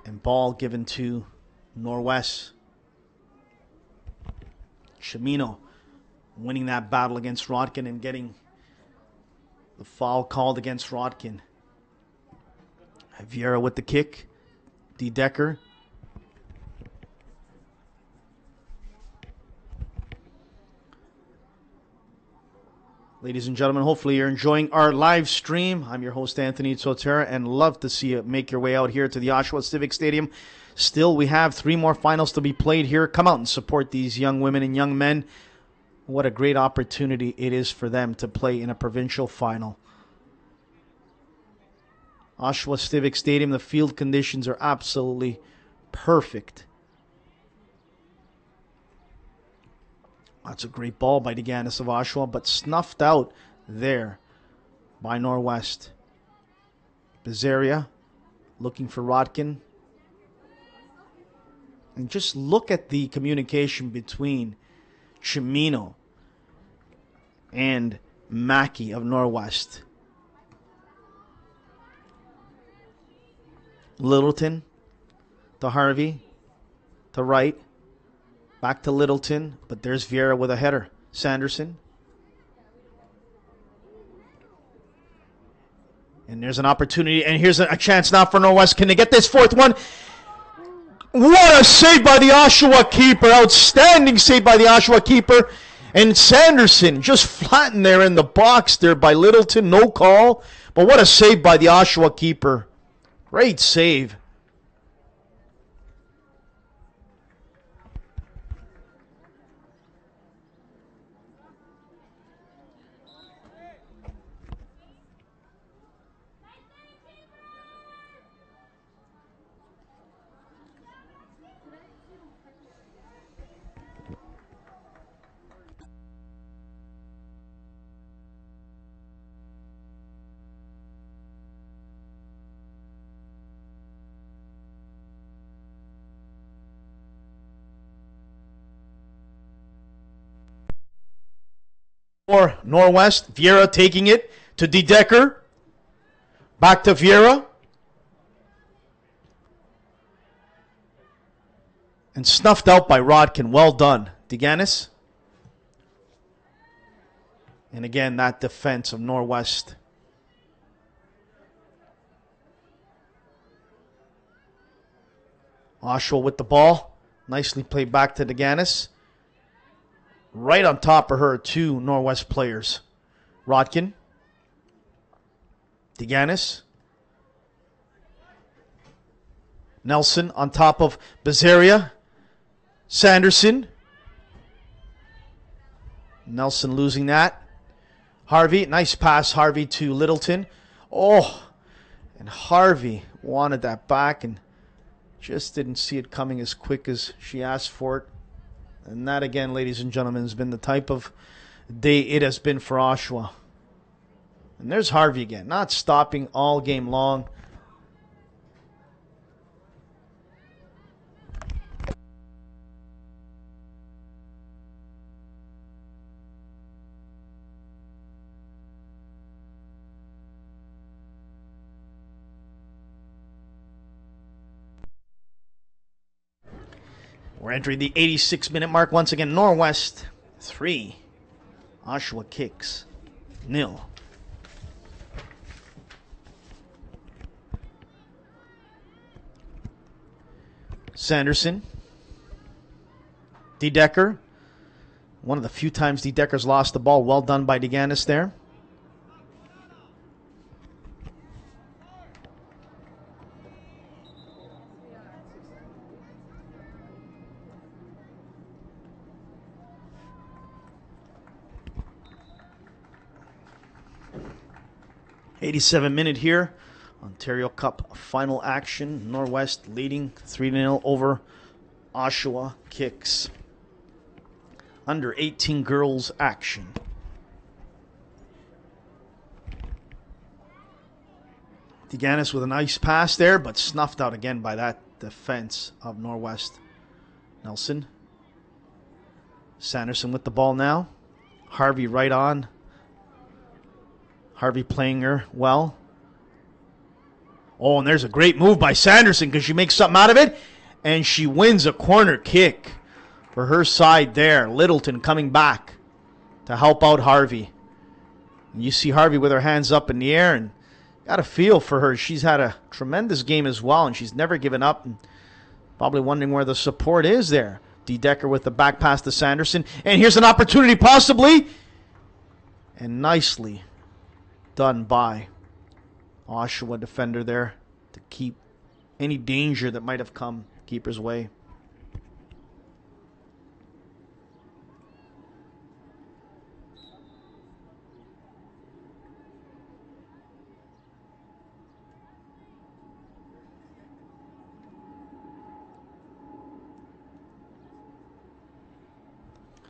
And ball given to Norwest. Chimino winning that battle against Rodkin and getting the foul called against Rodkin. Vieira with the kick. Decker. Ladies and gentlemen, hopefully you're enjoying our live stream. I'm your host, Anthony Sotera, and love to see you make your way out here to the Oshawa Civic Stadium. Still, we have 3 more finals to be played here. Come out and support these young women and young men. What a great opportunity it is for them to play in a provincial final. Oshawa Civic Stadium, the field conditions are absolutely perfect. That's a great ball by Deganis of Oshawa, but snuffed out there by Norwest. Bizzaria looking for Rodkin. And just look at the communication between Chimino and Mackey of Norwest. Littleton to Harvey to right. Back to Littleton, but there's Vieira with a header. Sanderson. And there's an opportunity, and here's a chance now for Norwest. Can they get this fourth one? What a save by the Oshawa keeper. Outstanding save by the Oshawa keeper. And Sanderson just flattened there in the box there by Littleton. No call. But what a save by the Oshawa keeper. Great save. For Norwest, Vieira taking it to Decker. Back to Vieira. And snuffed out by Rodkin. Well done. Deganis. And again, that defense of Norwest. Oshawa with the ball. Nicely played back to Deganis. Right on top of her, 2 Norwest players. Rodkin. Deganis. Nelson on top of Bazaria. Sanderson. Nelson losing that. Harvey, nice pass, Harvey to Littleton. Oh, and Harvey wanted that back and just didn't see it coming as quick as she asked for it. And that, again, ladies and gentlemen, has been the type of day it has been for Oshawa. And there's Harvey again, not stopping all game long. We're entering the 86-minute mark once again. Norwest 3, Oshawa Kicks 0. Sanderson. DeDecker. One of the few times DeDecker's lost the ball. Well done by DeGanis there. '87-minute here. Ontario Cup final action. Norwest leading 3-0 over Oshawa Kicks. Under 18 girls action. DeGanis with a nice pass there, but snuffed out again by that defense of Norwest. Nelson. Sanderson with the ball now. Harvey right on. Harvey playing her well. Oh, and there's a great move by Sanderson because she makes something out of it. And she wins a corner kick for her side there. Littleton coming back to help out Harvey. And you see Harvey with her hands up in the air, and got a feel for her. She's had a tremendous game as well, and she's never given up. And probably wondering where the support is there. DeDecker with the back pass to Sanderson. And here's an opportunity possibly. And nicely done by Oshawa defender there to keep any danger that might have come keeper's way.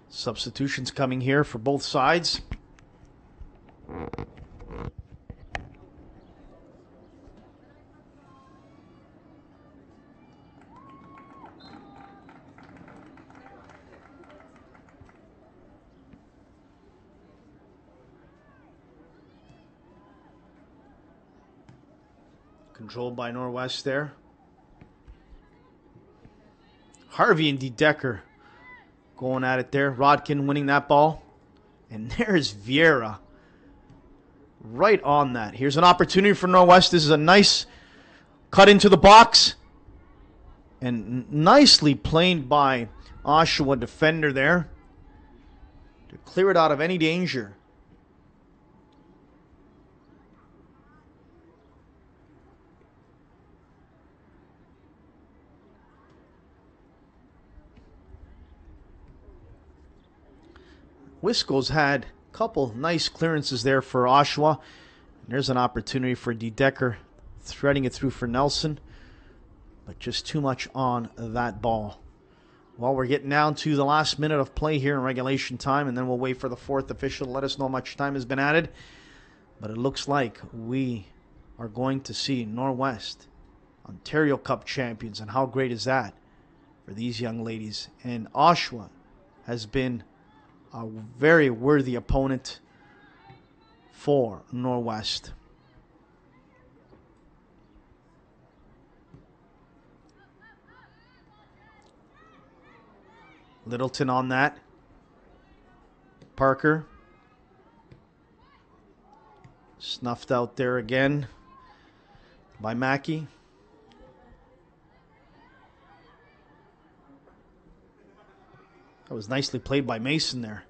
Substitutions coming here for both sides. Controlled by Norwest there. Harvey and DeDecker going at it there. Rodkin winning that ball. And there's Vieira right on that. Here's an opportunity for Norwest. This is a nice cut into the box. And nicely played by Oshawa defender there to clear it out of any danger. Wisco's had a couple nice clearances there for Oshawa. There's an opportunity for DeDecker, threading it through for Nelson, but just too much on that ball. Well, we're getting down to the last minute of play here in regulation time, and then we'll wait for the fourth official to let us know how much time has been added. But it looks like we are going to see Norwest Ontario Cup champions, and how great is that for these young ladies. And Oshawa has been a very worthy opponent for Norwest. Littleton on that. Parker. Snuffed out there again by Mackey. That was nicely played by Mason there.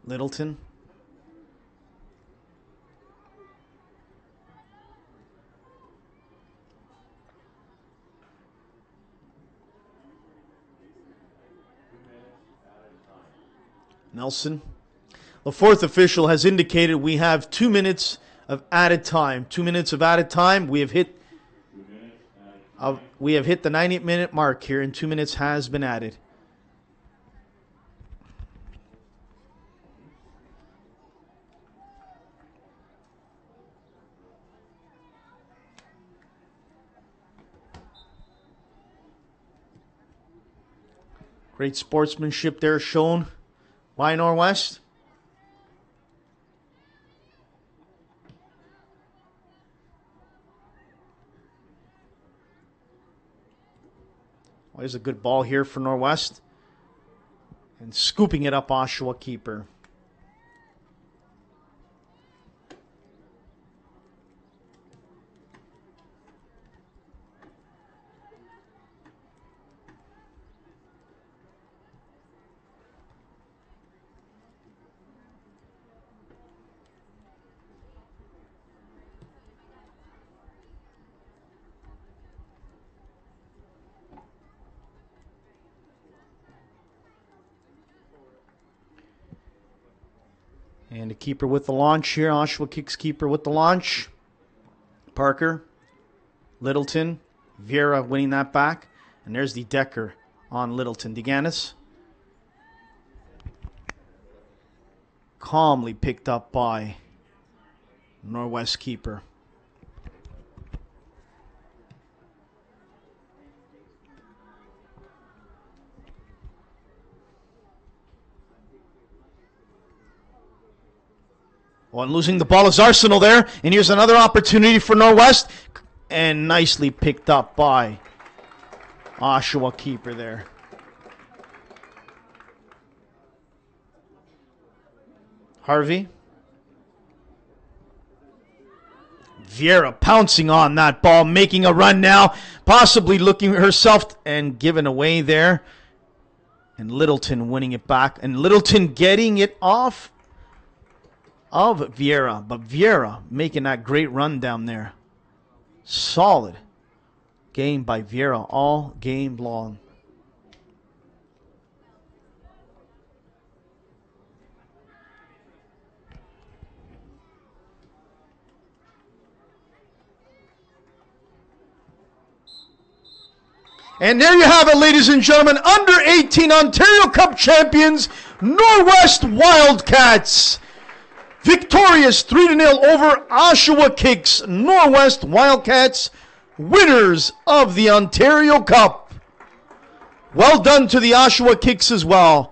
Littleton. Nelson. The fourth official has indicated we have 2 minutes of added time. 2 minutes of added time. We have hit the 90-minute mark here, and 2 minutes has been added. Great sportsmanship there shown by Norwest. Well, there's a good ball here for Norwest. And scooping it up, Oshawa keeper. And a keeper with the launch here. Oshawa kicks keeper with the launch. Parker, Littleton, Vieira winning that back. And there's the Decker on Littleton. DeGanis. Calmly picked up by Norwest keeper. Oh, and losing the ball is Arsenal there. And here's another opportunity for Norwest. And nicely picked up by Oshawa keeper there. Harvey. Vieira pouncing on that ball, making a run now. Possibly looking herself and giving away there. And Littleton winning it back. And Littleton getting it off of Vieira, but Vieira making that great run down there. Solid game by Vieira all game long. And there you have it, ladies and gentlemen, under 18 Ontario Cup champions, Norwest Wildcats. Victorious 3-0 over Oshawa Kicks. Norwest Wildcats, winners of the Ontario Cup. Well done to the Oshawa Kicks as well.